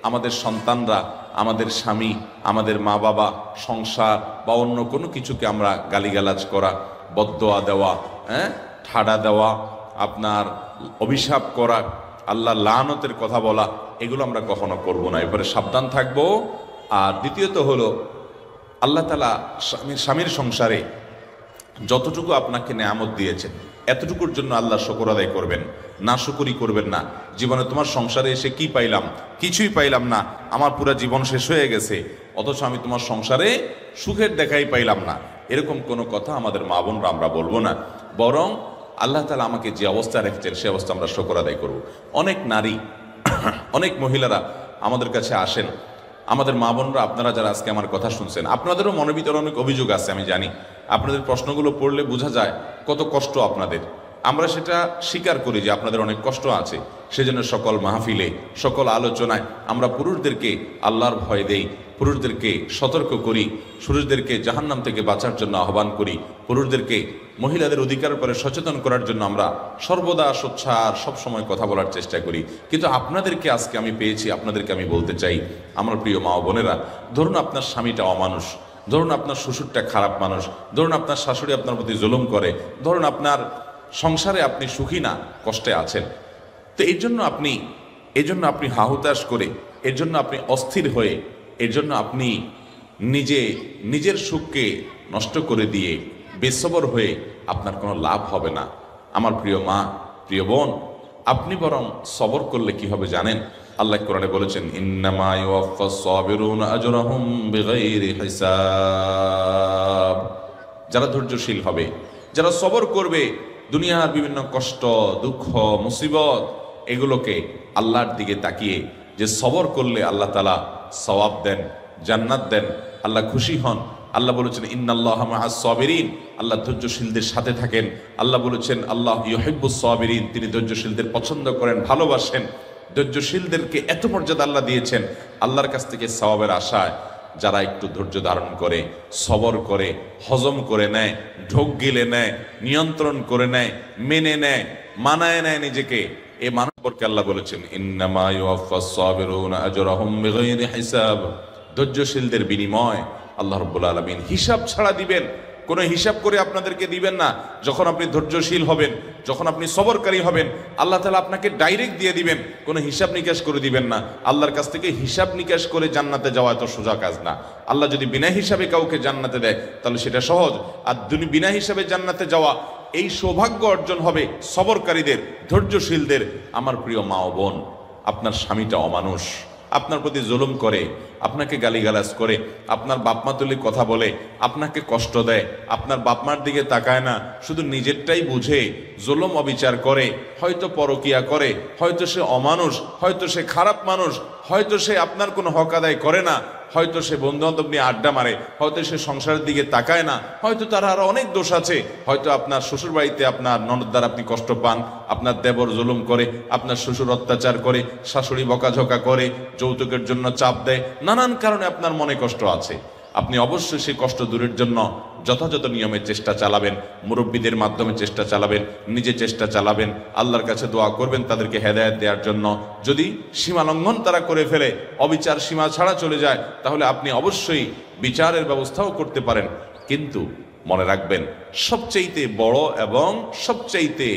আমাদের সন্তানরা, আমাদের স্বামী, আমাদের মা বাবা, সংসার বা অন্য কোনো কিছুকে আমরা গালিগালাজ করা, বদদোয়া দেওয়া, ঠাড়া দেওয়া, আপনার অভিশাপ করা, আল্লাহ লানতের কথা বলা, এগুলো আমরা কখনো করব না। এবারে সাবধান থাকবো। আর দ্বিতীয়ত হলো, আল্লাহ তাআলা স্বামীর সংসারে যতটুকু আপনাকে নেয়ামত দিয়েছেন এতটুকুর জন্য আল্লাহ শুকর আদায় করবেন, নাশুকরি করবেন না। জীবনে তোমার সংসারে এসে কি পাইলাম? কিছুই পাইলাম না, আমার পুরো জীবন শেষ হয়ে গেছে, অথচ আমি তোমার সংসারে সুখের দেখাই পাইলাম না, এরকম কোনো কথা আমাদের মা বোনরা আমরা বলবো না। বরং আল্লাহ তাআলা আমাকে যে অবস্থা রেখেছেন সে অবস্থা আমরা শুকর আদায় করব। অনেক নারী, অনেক মহিলারা আমাদের কাছে আসেন, আমাদের মা বোনরা, আপনারা যারা আজকে আমার কথা শুনছেন, আপনাদেরও মনের ভিতরে অনেক অভিযোগ আছে, আমি জানি। আপনাদের প্রশ্নগুলো পড়লে বোঝা যায় কত কষ্ট আপনাদের। আমরা সেটা স্বীকার করি যে আপনাদের অনেক কষ্ট আছে। সেজন্য সকল মাহফিলে, সকল আলোচনায় আমরা পুরুষদেরকে আল্লাহর ভয় দেই, পুরুষদেরকে সতর্ক করি, পুরুষদেরকে জাহান্নাম থেকে বাঁচার জন্য আহ্বান করি, পুরুষদেরকে মহিলাদের অধিকার উপরে সচেতন করার জন্য আমরা সর্বদা সোচ্চার সবসময় কথা বলার চেষ্টা করি। কিন্তু আপনাদেরকে আজকে আমি পেয়েছি, আপনাদেরকে আমি বলতে চাই, আমার প্রিয় মা ও বোনেরা, ধরুন আপনার স্বামীটা অমানুষ, ধরুন আপনার শ্বশুরটা খারাপ মানুষ, ধরুন আপনার শাশুড়ি আপনার প্রতি জুলুম করে, ধরুন আপনার সংসারে আপনি সুখী না, কষ্টে আছেন। তো এই জন্য আপনি হাহুতাশ করে, এর জন্য আপনি অস্থির হয়ে, এর জন্য আপনি নিজের সুখকে নষ্ট করে দিয়ে বেসবর হয়ে আপনার কোনো লাভ হবে না। আমার প্রিয় মা, প্রিয় বোন, আপনি বরং সবর করলে কি হবে জানেন? আল্লাহ কোরআনে বলেছেন, ইন্নামা ইউওয়াফাস সাবিরুনা আজরাহুম বিগাইরি হিসাব। যারা ধৈর্যশীল হবে, যারা সবর করবে, দুনিয়ার বিভিন্ন কষ্ট, দুঃখ, মুসিবত এগুলোকে আল্লাহর দিকে তাকিয়ে যে সবর করলে আল্লাহ তাআলা সওয়াব দেন, জান্নাত দেন, আল্লাহ খুশি হন। আল্লাহ বলেছেন ইন্নাল্লাহা মাআস সাবিরিন, আল্লাহ ধৈর্যশীলদের সাথে থাকেন। আল্লাহ বলেছেন আল্লাহ ইউহিব্বুস সাবিরিন, তিনি ধৈর্যশীলদের পছন্দ করেন, ভালোবাসেন। ধৈর্যশীলদেরকে এত মর্যাদা আল্লাহ দিয়েছেন। আল্লাহর কাছ থেকে সওয়াবের আশায় যারা একটু ধৈর্য ধারণ করে, সবর করে, হজম করে নেয়, ঢোক গিলে নেয়, নিয়ন্ত্রণ করে নেয়, মেনে নেয়, মানায় নেয় নিজেকে, এ মানুষ সম্পর্কে আল্লাহ বলেছেন ইন্নামা ইউওয়াফাস সাবিরুনা আজরাহুম বিগাইরি হিসাব। ধৈর্যশীলদের বিনিময় আল্লাহ রাব্বুল আলামিন হিসাব ছাড়া দিবেন। কোনো হিসাব করে আপনাদেরকে দিবেন না। যখন আপনি ধৈর্যশীল হবেন, যখন আপনি সবরকারী হবেন, আল্লাহ তাআলা আপনাকে ডাইরেক্ট দিয়ে দিবেন, কোনো হিসাব নিকাশ করে দিবেন না। আল্লাহর কাছ থেকে হিসাব নিকাশ করে জান্নাতে যাওয়া এত সোজা কাজ না। আল্লাহ যদি বিনা হিসাবে কাউকে জান্নাতে দেয় তাহলে সেটা সহজ, আর বিনা হিসাবে জান্নাতে যাওয়া এই সৌভাগ্য অর্জন হবে সবরকারীদের, ধৈর্যশীলদের। আমার প্রিয় মা ও বোন, আপনার স্বামীটা অমানুষ, আপনার প্রতি জুলুম করে, আপনাকে গালিগালাজ করে, আপনার বাপমা তুলে কথা বলে, আপনাকে কষ্ট দেয়, আপনার বাপমার দিকে তাকায় না, শুধু নিজেরটাই বুঝে জুলুম অবিচার করে, হয়তো পরকিয়া করে, হয়তো সে অমানুষ, হয়তো সে খারাপ মানুষ, হয়তো সে আপনার কোনো হক আদায় করে না, হয়তো সে বন্ধু বান্ধব নিয়ে আড্ডা মারে, হয়তো সে সংসারের দিকে তাকায় না, হয়তো তার আরো অনেক দোষ আছে, হয়তো আপনার শ্বশুর বাড়িতে আপনার ননদ দ্বারা আপনি কষ্ট পান, আপনার দেবর জুলুম করে, আপনার শ্বশুর অত্যাচার করে, শাশুড়ি বকাঝকা করে, যৌতুকের জন্য চাপ দেয়, নানান কারণে আপনার মনে কষ্ট আছে। আপনি অবশ্যই সেই কষ্ট দূরের জন্য যথাযথ নিয়মে চেষ্টা চালাবেন, মুরব্বীদের মাধ্যমে চেষ্টা চালাবেন, নিজে চেষ্টা চালাবেন, আল্লাহর কাছে দোয়া করবেন তাদেরকে হেদায়েত দেওয়ার জন্য। যদি সীমা লঙ্ঘন তারা করে ফেলে, অবিচার সীমা ছাড়া চলে যায়, তাহলে আপনি অবশ্যই বিচারের ব্যবস্থাও করতে পারেন। কিন্তু মনে রাখবেন, সবচাইতে বড় এবং সবচাইতে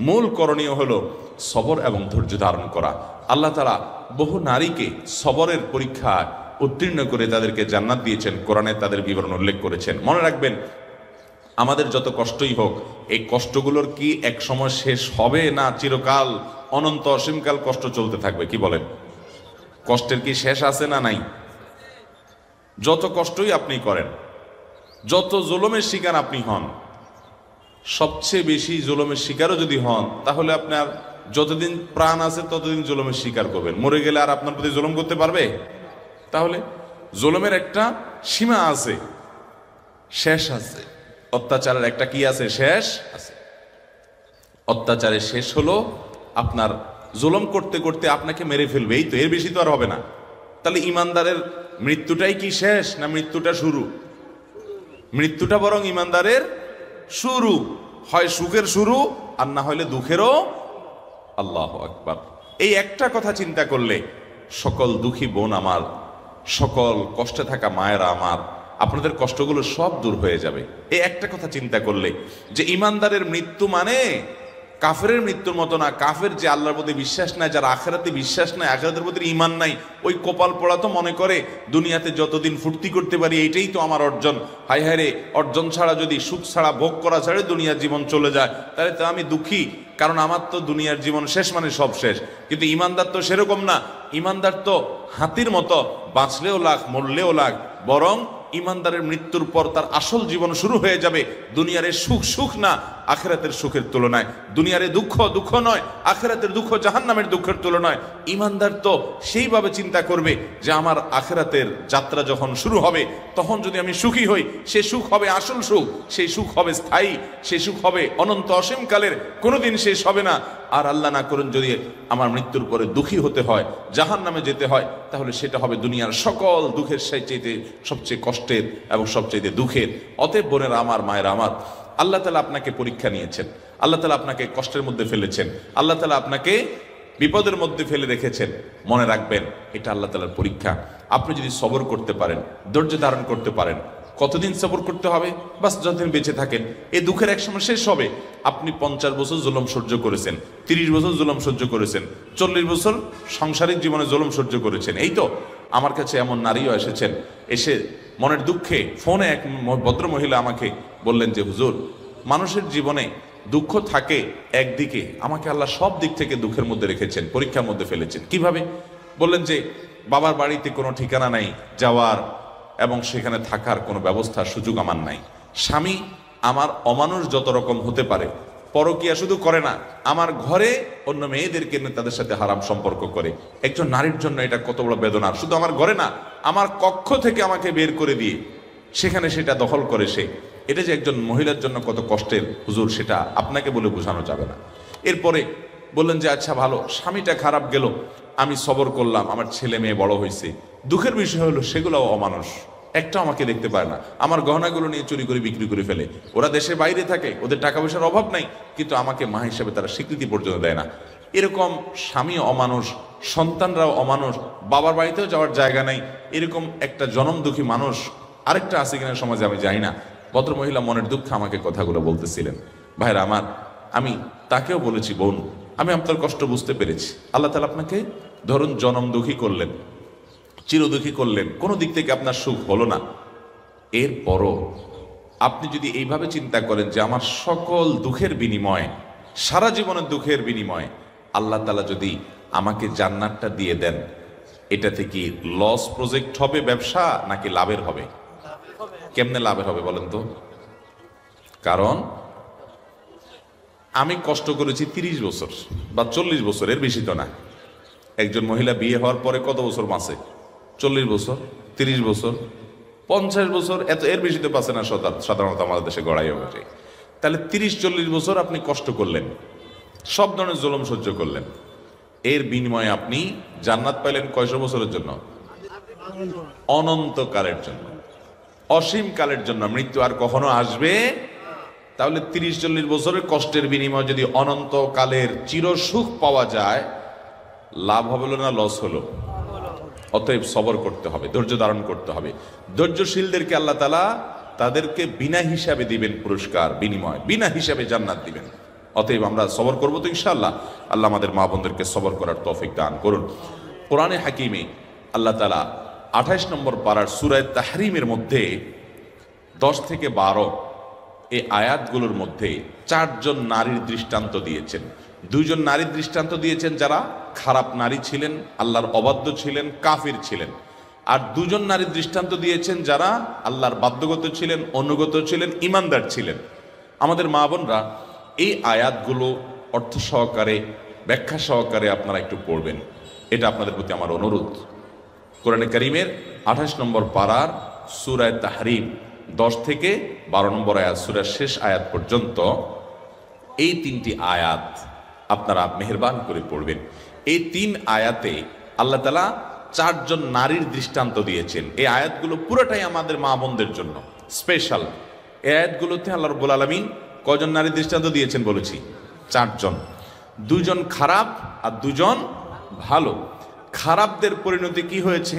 মূল করণীয় হলো সবর এবং ধৈর্য ধারণ করা। আল্লাহ তাআলা বহু নারীকে সবরের পরীক্ষায় উত্তীর্ণ করে তাদেরকে জান্নাত দিয়েছেন, কোরআনে তাদের বিবরণ উল্লেখ করেছেন। মনে রাখবেন, আমাদের যত কষ্টই হোক, এই কষ্টগুলোর কি এক সময় শেষ হবে না চিরকাল অনন্ত অসীমকাল কষ্ট চলতে থাকবে? কি বলেন? কষ্টের কি শেষ আছে না নাই? যত কষ্টই আপনি করেন, যত জুলুমের শিকার আপনি হন, সবচেয়ে বেশি জুলুমের শিকারও যদি হন, তাহলে আপনার যতদিন প্রাণ আছে ততদিন জুলুমের শিকার করবেন। মরে গেলে আর আপনার প্রতি জুলুম করতে পারবে? তাহলে জুলুমের একটা সীমা আছে, শেষ আছে। অত্যাচারের একটা কি আছে? শেষ আছে। অত্যাচারের শেষ হলো আপনার জুলুম করতে করতে আপনাকে মেরে ফেলবে, এই তো, এর বেশি তো আর হবে না। তাহলে ইমানদারের মৃত্যুটাই কি শেষ, না মৃত্যুটা শুরু? মৃত্যুটা বরং ইমানদারের শুরু। হয় সুখের শুরু, আর না হলে দুঃখেরও। আল্লাহু আকবার। এই একটা কথা চিন্তা করলে সকল দুঃখী বোন আমার, সকল কষ্টে থাকা মায়েরা আমার, আপনাদের কষ্টগুলো সব দূর হয়ে যাবে এই একটা কথা চিন্তা করলে, যে ইমানদারের মৃত্যু মানে কাফেরের মৃত্যুর মতো না। কাফের যে আল্লাহর প্রতি বিশ্বাস নাই, যার আখিরাতে বিশ্বাস নাই, আখিরাতের প্রতি ঈমান নাই, ওই কপাল পোড়া তো মনে করে দুনিয়াতে যতদিন ফুর্তি করতে পারি এইটাই তো আমার অর্জন। হায় হায় রে, অর্জন ছাড়া যদি, সুখ ছাড়া, ভোগ করা ছাড়া দুনিয়ার জীবন চলে যায়, তাহলে তো আমি দুঃখী, কারণ আমার তো দুনিয়ার জীবন শেষ মানে সব শেষ। কিন্তু ইমানদার তো সেরকম না। ইমানদার তো হাতির মতো, বাঁচলেও লাখ, মরলেও লাখ। বরং ইমানদারের মৃত্যুর পর তার আসল জীবন শুরু হয়ে যাবে। দুনিয়ার সুখ সুখ না আখিরাতের সুখের তুলনায়, দুনিয়ারে দুঃখ দুঃখ নয়, আখিরাতের দুঃখ জাহান্নামের দুঃখের তুলনায়। ইমানদার তো সেইভাবে চিন্তা করবে যে আমার আখিরাতের যাত্রা যখন শুরু হবে, তখন যদি আমি সুখী হই, সে সুখ হবে আসল সুখ, সেই সুখ হবে স্থায়ী, সেই সুখ হবে অনন্ত অসীমকালের, কোনোদিন শেষ হবে না। আর আল্লাহ না করুন যদি আমার মৃত্যুর পরে দুঃখী হতে হয়, জাহান্নামে যেতে হয়, তাহলে সেটা হবে দুনিয়ার সকল দুঃখের চাইতে সবচেয়ে কষ্টের এবং সবচেয়ে দুঃখের। অতএব বোনেরা আমার, মায়েরা আমার, আল্লাহ তাআলা আপনাকে পরীক্ষা নিয়েছেন, আল্লাহ তাআলা আপনাকে কষ্টের মধ্যে ফেলেছেন, আল্লাহ তাআলা আপনাকে বিপদের মধ্যে ফেলে রেখেছেন। মনে রাখবেন, এটা আল্লাহ তাআলার পরীক্ষা। আপনি যদি সবর করতে পারেন, ধৈর্য ধারণ করতে পারেন, কতদিন সবর করতে হবে? বাস যতদিন বেঁচে থাকেন। এই দুঃখের এক সময় শেষ হবে। আপনি 50 বছর জুলুম সহ্য করেছেন, 30 বছর জুলুম সহ্য করেছেন, 40 বছর সাংসারিক জীবনে জুলুম সহ্য করেছেন। এই তো আমার কাছে এমন নারীও এসেছেন, এসে মনের দুঃখে ফোনে এক ভদ্র মহিলা আমাকে বললেন যে হুজুর, মানুষের জীবনে দুঃখ থাকে একদিকে, আমাকে আল্লাহ সব দিক থেকে দুঃখের মধ্যে রেখেছেন, পরীক্ষার মধ্যে ফেলেছেন। কিভাবে? বললেন যে বাবার বাড়িতে কোনো ঠিকানা নাই যাওয়ার, এবং সেখানে থাকার কোনো ব্যবস্থার সুযোগ আমার নাই। স্বামী আমার অমানুষ যত রকম হতে পারে, পরকিয়া শুধু করে না, আমার ঘরে অন্য মেয়েদেরকে এনে তাদের সাথে হারাম সম্পর্ক করে। একজন নারীর জন্য এটা কত বড় বেদনার। শুধু আমার ঘরে না, আমার কক্ষ থেকে আমাকে বের করে দিয়ে সেখানে সেটা দখল করে সে। এটা যে একজন মহিলার জন্য কত কষ্টের হুজুর, সেটা আপনাকে বলে বোঝানো যাবে না। এরপরে বললেন যে আচ্ছা ভালো, স্বামীটা খারাপ গেল, আমি সবর করলাম, আমার ছেলে মেয়ে বড় হয়েছে। দুঃখের বিষয় হলো সেগুলোও অমানুষ, একটা আমাকে দেখতে পায় না, আমার গহনাগুলো নিয়ে চুরি করে বিক্রি করে ফেলে। ওরা দেশের বাইরে থাকে, ওদের টাকা পয়সার অভাব নাই, কিন্তু আমাকে মা হিসেবে তারা স্বীকৃতি পর্যন্ত দেয় না। এরকম স্বামী অমানুষ, সন্তানরাও অমানুষ, বাবার বাড়িতেও যাওয়ার জায়গা নাই, এরকম একটা জনম দুঃখী মানুষ আরেকটা আছে কিনা সমাজে আমি জানি না। ভদ্রমহিলা মনের দুঃখে আমাকে কথাগুলো বলতেছিলেন। ভাইরা আমার, আমি তাকেও বলেছি বোন, আমি আপনার কষ্ট বুঝতে পেরেছি। আল্লাহ তাআলা আপনাকে ধরুন জনম দুঃখী করলেন, চিরদুঃখী করলেন, কোনো দিক থেকে আপনার সুখ হলো না। এরপরও আপনি যদি এইভাবে চিন্তা করেন যে আমার সকল দুঃখের বিনিময়ে, সারা জীবনের দুঃখের বিনিময়ে আল্লাহ তাআলা যদি আমাকে জান্নাতটা দিয়ে দেন, এটা থেকে লস প্রজেক্ট হবে ব্যবসা নাকি লাভের হবে? কেমনে লাভের হবে বলেন তো? কারণ আমি কষ্ট করেছি 30 বছর বা 40 বছর, এর বেশি তো না। একজন মহিলা বিয়ে হওয়ার পরে কত বছর বাঁচে? 40 বছর, 30 বছর, 50 বছর, এর বেশি তো বাঁচে না সাধারণত আমাদের দেশে গড়াই ওঠে। তাহলে 30-40 বছর আপনি কষ্ট করলেন, সব ধরনের জুলুম সহ্য করলেন, এর বিনিময়ে আপনি জান্নাত পাইলেন কয়শো বছরের জন্য? অনন্তকালের জন্য, অসীম কালের জন্য। মৃত্যু আর কখনো আসবে? তাহলে 30-40 বছরের কষ্টের বিনিময়ে যদি অনন্তকালের চিরসুখ পাওয়া যায়, লাভ হলো না লস হলো? অতএব সবর করতে হবে, ধৈর্য ধারণ করতে হবে। ধৈর্যশীলদেরকে আল্লাহ তাআলা তাদেরকে বিনা হিসাবে দিবেন পুরস্কার, বিনিময় বিনা হিসাবে জান্নাত দিবেন। অতএব আমরা সবর করবো তো ইনশাআল্লাহ। আল্লাহ আমাদের মা বোনদেরকে সবর করার তৌফিক দান করুন। কোরআনে হাকিমে আল্লাহ তাআলা 28 নম্বর পারার সূরা তাহরিমের মধ্যে 10 থেকে 12 এই আয়াতগুলোর মধ্যে 4 জন নারীর দৃষ্টান্ত দিয়েছেন। 2 জন নারীর দৃষ্টান্ত দিয়েছেন যারা খারাপ নারী ছিলেন, আল্লাহর অবাধ্য ছিলেন, কাফির ছিলেন। আর 2 জন নারীর দৃষ্টান্ত দিয়েছেন যারা আল্লাহর বাধ্যগত ছিলেন, অনুগত ছিলেন, ইমানদার ছিলেন। আমাদের মা বোনরা এই আয়াতগুলো অর্থ সহকারে, ব্যাখ্যা সহকারে আপনারা একটু পড়বেন, এটা আপনাদের প্রতি আমার অনুরোধ। কোরআনে কারীমের 28 নম্বর পারার সূরা তাহরিম 10 থেকে 12 নম্বর আয়াত, সূরার শেষ আয়াত পর্যন্ত এই 3টি আয়াত আপনারা মেহেরবান করে পড়বেন। এই 3 আয়াতে আল্লাহ তাআলা 4 জন নারীর দৃষ্টান্ত দিয়েছেন। এই আয়াতগুলো পুরোটাই আমাদের মা বোনদের জন্য স্পেশাল। এই আয়াতগুলোতে আল্লাহ রাব্বুল আলামিন কয়জন নারীর দৃষ্টান্ত দিয়েছেন বলেছি? 4 জন। 2 জন খারাপ আর 2 জন ভালো। খারাপদের পরিণতি কি হয়েছে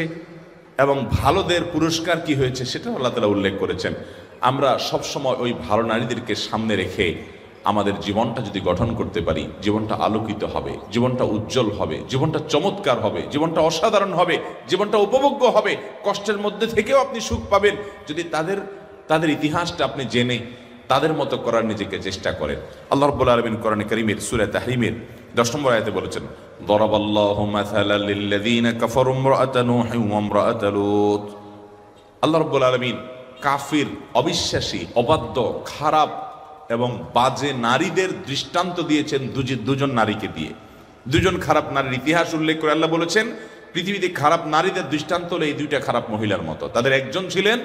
এবং ভালোদের পুরস্কার কি হয়েছে সেটা আল্লাহ তাআলা উল্লেখ করেছেন। আমরা সবসময় ওই ভালো নারীদেরকে সামনে রেখে আমাদের জীবনটা যদি গঠন করতে পারি, জীবনটা আলোকিত হবে, জীবনটা উজ্জ্বল হবে, জীবনটা চমৎকার হবে, জীবনটা অসাধারণ হবে, জীবনটা উপভোগ্য হবে। কষ্টের মধ্যে থেকেও আপনি সুখ পাবেন যদি তাদের ইতিহাসটা আপনি জেনে তাদের মতো করার নিজেকে চেষ্টা করেন। আল্লাহ রাব্বুল আলামিন কোরআনে কারীমের সূরা তাহরিমের 10 নম্বর আয়াতে বলেছেন, দরাবাল্লাহু মাসালাল লিল্লাযীনা কাফারু ইমরাআতা নূহিন ওয়া ইমরাআতা লূত। আল্লাহ রাব্বুল আলামিন কাফির, অবিশ্বাসী, অবাধ্য, খারাপ এবং বাজে নারীদের দৃষ্টান্ত দিয়েছেন 2 জন নারীকে দিয়ে। 2 জন খারাপ নারীর ইতিহাস উল্লেখ করে আল্লাহ বলেছেন, পৃথিবীতে খারাপ নারীদের দৃষ্টান্ত হলো এই 2টা খারাপ মহিলার মতো। তাদের একজন ছিলেন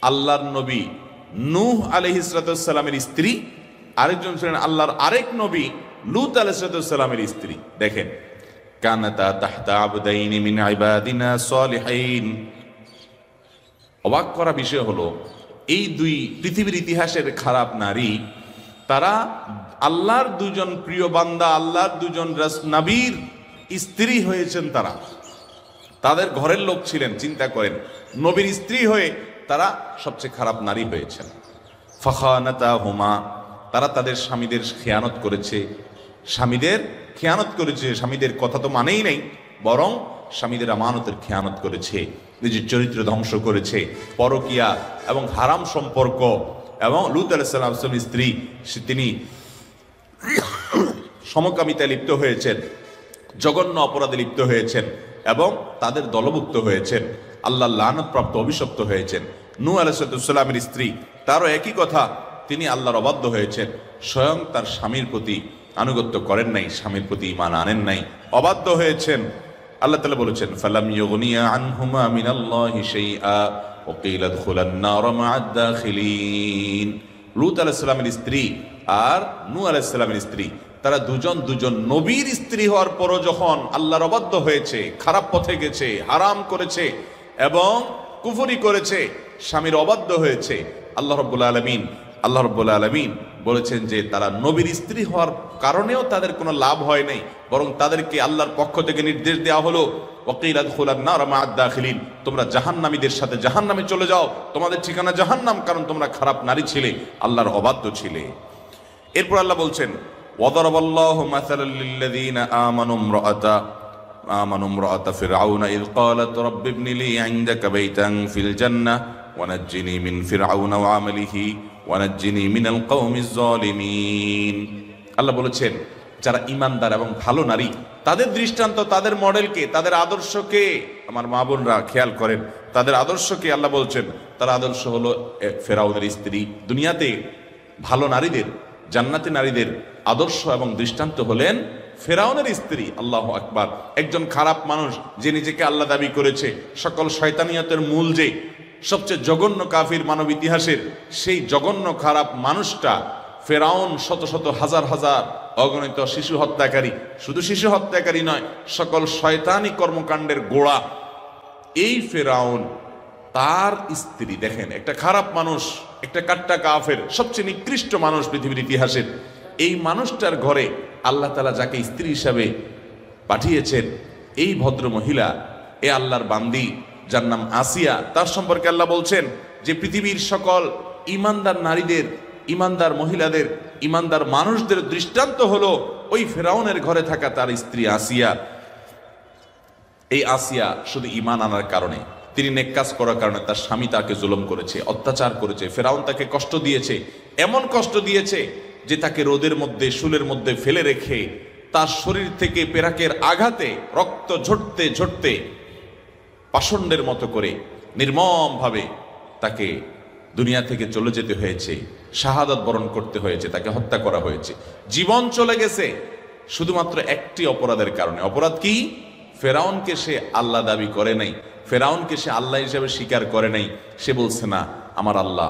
আল্লাহর নবী নূহ আলাইহিস সালামের স্ত্রী, আরেকজন ছিলেন আল্লাহর আরেক নবী লূত আলাইহিস সালামের স্ত্রী। দেখেন, কানাতা তাহতা আবদাইনি মিন ইবাদিনা সালিহিন। অবাক করা বিষয় হলো এই 2 পৃথিবীর ইতিহাসের খারাপ নারী, তারা আল্লাহর 2 জন প্রিয় বান্দা, আল্লাহর 2 জন নবীর স্ত্রী হয়েছেন। তারা তাদের ঘরের লোক ছিলেন। চিন্তা করেন, নবীর স্ত্রী হয়ে তারা সবচেয়ে খারাপ নারী হয়েছেন। ফাখানাতাহুমা, তারা তাদের স্বামীদের খেয়ানত করেছে, স্বামীদের কথা তো মানেই নেই, বরং স্বামীদের আমানতের খেয়ানত করেছে, নিজের চরিত্র ধ্বংস করেছে, পরকিয়া এবং হারাম সম্পর্ক। এবং লূত আলাইহিস সালামের স্ত্রী, তিনি সমকামিতায় লিপ্ত হয়েছেন, জঘন্য অপরাধে লিপ্ত হয়েছেন এবং তাদের দলভুক্ত হয়েছেন, আল্লাহ লানত-প্রাপ্ত অভিশপ্ত হয়েছেন। নূহ আলাইহিস সালামের স্ত্রী, তারও একই কথা, তিনি আল্লাহর অবাধ্য হয়েছেন, স্বয়ং তার স্বামীর প্রতি আনুগত্য করেন নাই, স্বামীর প্রতি ঈমান আনেন নাই, অবাধ্য হয়েছেন। আল্লাহ তাআলা বলেছেন, ফালাম ইউগনিয়া আনহুমা মিনাল্লাহি শাইআ ওয়া কিলা দুখুলান নার মা'আদ দাখিলিন। লূত আলাইহিস সালামের স্ত্রী আর নূহ আলাইহিস সালামের স্ত্রী, তারা দুজন নবীর স্ত্রী হওয়ার পরও যখন আল্লাহর অবাধ্য হয়েছে, খারাপ পথে গেছে, হারাম করেছে এবং কুফরি করেছে, স্বামীর অবাধ্য হয়েছে, আল্লাহ রাব্বুল আলামিন বলেছেন যে তারা নবীর স্ত্রী হওয়ার কারণেও তাদের কোনো লাভ হয় নাই, বরং তাদেরকে আল্লাহর পক্ষ থেকে নির্দেশ দেওয়া হলো, ওয়াকিলা দুখুলান নার মা'আদ দাখিলিন, তোমরা জাহান্নামীদের সাথে জাহান্নামে চলে যাও, তোমাদের ঠিকানা জাহান্নাম, কারণ তোমরা খারাপ নারী ছিলে, আল্লাহর অবাধ্য ছিলে। এরপর আল্লাহ বলছেন, ওয়াদারাবাল্লাহু মাসালাল লিল্লাযীনা আমানু ইমরাআতা ফিরআউনা ইয ক্বালাত রাব্বি ইবনি লি ইনদাকা বাইতান ফিল জান্নাহ ওয়া নাজ্জিনি মিন ফিরআউনা ওয়া আমালিহি ওয়া নাজ্জিনি মিনাল কওমিজ জালিমিন। আল্লাহ বলেছেন, যারা ঈমানদার এবং ভালো নারী, তাদের দৃষ্টান্ত, তাদের মডেলকে, তাদের আদর্শকে, আমার মা বোনরা খেয়াল করেন, তাদের আদর্শকে আল্লাহ বলছেন, তার আদর্শ হলো ফেরাউনের স্ত্রী। দুনিয়াতে ভালো নারীদের, জান্নাতি নারীদের আদর্শ এবং দৃষ্টান্ত হলেন ফেরাউনের স্ত্রী। আল্লাহু আকবার। একজন খারাপ মানুষ যে নিজেকে আল্লাহ দাবি করেছে, সকল শয়তানিয়তের মূল যে সবচেয়ে জঘন্য কাফির মানব ইতিহাসের, সেই জঘন্য খারাপ মানুষটা ফেরাউন, শত শত হাজার হাজার অগণিত শিশু হত্যাকারী, শুধু শিশু হত্যাকারী নয়, সকল শয়তানি কর্মকাণ্ডের গোড়া এই ফেরাউন, তার স্ত্রী। দেখেন, একটা খারাপ মানুষ, একটা কাট্টা কাফের, সবচেয়ে নিকৃষ্ট মানুষ পৃথিবীর ইতিহাসের, এই মানুষটার ঘরে আল্লাহ তাআলা যাকে স্ত্রী হিসাবে পাঠিয়েছেন, এই ভদ্র মহিলা, এ আল্লাহর বান্দি, যার নাম আসিয়া, তার সম্পর্কে আল্লাহ বলছেন যে পৃথিবীর সকল ঈমানদার নারীদের, ঈমানদার মহিলাদের, ঈমানদার মানুষদের দৃষ্টান্ত হলো ওই ফেরাউনের ঘরে থাকা তার স্ত্রী আসিয়া। এই আসিয়া শুধু ঈমান আনার কারণে, তিনি নেক কাজ করার কারণে তার স্বামী তাকে জুলুম করেছে, অত্যাচার করেছে, ফেরাউন তাকে কষ্ট দিয়েছে, এমন কষ্ট দিয়েছে যে তাকে রোদের মধ্যে, শুলের মধ্যে ফেলে রেখে তার শরীর থেকে পেরাকের আঘাতে রক্ত ঝরতে ঝরতে পাষণ্ডের মতো করে নির্মমভাবে তাকে দুনিয়া থেকে চলে যেতে হয়েছে, শাহাদাত বরণ করতে হয়েছে, তাকে হত্যা করা হয়েছে, জীবন চলে গেছে শুধুমাত্র একটি অপরাধের কারণে। অপরাধ কি? ফেরাউনকে সে আল্লাহ দাবি করে নাই, ফেরাউনকে সে আল্লাহ হিসেবে স্বীকার করে নাই। সে বলছে না, আমার আল্লাহ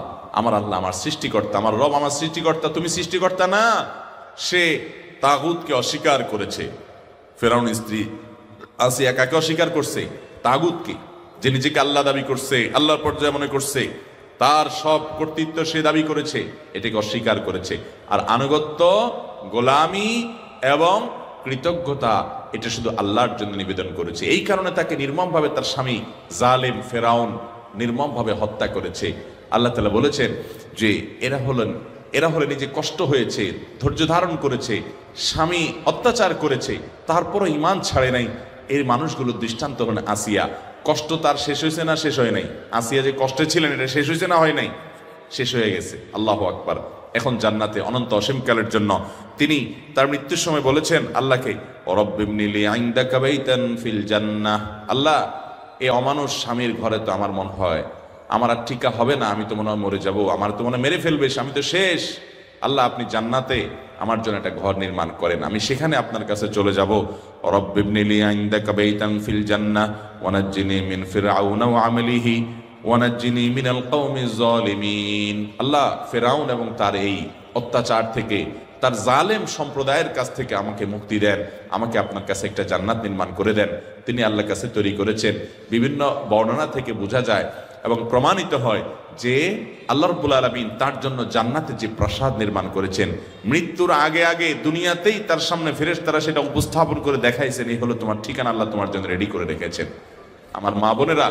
আমার সৃষ্টিকর্তা, আমার রব আমার সৃষ্টিকর্তা, তুমি সৃষ্টিকর্তা না। সে তাগুতকে অস্বীকার করেছে। ফেরাউন স্ত্রী আসিয়া কাকে অস্বীকার করছে? তাগুতকে, যে নিজেকে আল্লাহ দাবি করছে, আল্লাহর পর্যায়ে মনে করছে, তার সব কর্তৃত্ব সে দাবি করেছে, এটাকে অস্বীকার করেছে। আর আনুগত্য, গোলামি এবং কৃতজ্ঞতা এটা শুধু আল্লাহর জন্য নিবেদন করেছে। এই কারণে তাকে নির্মমভাবে তার স্বামী জালেম ফেরাউন নির্মমভাবে হত্যা করেছে। আল্লাহ তাআলা বলেছেন যে এরা হলেন এই যে কষ্ট হয়েছে, ধৈর্য ধারণ করেছে, স্বামী অত্যাচার করেছে, তারপরও ঈমান ছাড়ে নাই, এই মানুষগুলোর দৃষ্টান্ত হলেন আসিয়া। কষ্ট তার শেষ হয়েছে না শেষ হয় নাই? আসিয়া যে কষ্টে ছিলেন, এটা শেষ হয়েছে না হয় নাই? শেষ হয়ে গেছে। আল্লাহু আকবার। এখন জান্নাতে অনন্ত অসীমকালের জন্য তিনি তার মৃত্যুর সময় বলেছেন আল্লাহকে, রব্বিবনি লি ইনদাকা বাইতান ফিল জান্নাহ। আল্লাহ, এই অমানুষ স্বামীর ঘরে তো আমার মনে হয় আমার আর টিকা হবে না, আমি তো মনে হয় মরে যাব, আমার তো মনে মেরে ফেলবে, আমি তো শেষ। আল্লাহ, আপনি জান্নাতে আমার জন্য একটা ঘর নির্মাণ করেন, আমি সেখানে আপনার কাছে চলে যাব। রব্বিবনি লি ইনদাকা বাইতান ফিল জান্নাহ ওয়া নাজ্জিনি মিন ফিরআউনা ওয়া আমালিহি ওয়া নাজ্জিনি মিনাল কওমিজ জালিমিন। আল্লাহ, ফেরাউন এবং তার এই অত্যাচার থেকে, তার জালেম সম্প্রদায়ের কাছ থেকে আমাকে মুক্তি দেন, আমাকে আপনার কাছে একটা জান্নাত নির্মাণ করে দেন। তিনি আল্লাহর কাছে তৈরি করেছেন। বিভিন্ন বর্ণনা থেকে বোঝা যায় এবং প্রমাণিত হয় যে আল্লাহ রাব্বুল আলামিন তার জন্য জান্নাতে যে প্রাসাদ নির্মাণ করেছেন, মৃত্যুর আগে আগে দুনিয়াতেই তার সামনে ফেরেশতারা সেটা উপস্থাপন করে দেখাইছেন, এই হলো তোমার ঠিকানা, আল্লাহ তোমার জন্য রেডি করে রেখেছেন। আমার মা বোনেরা,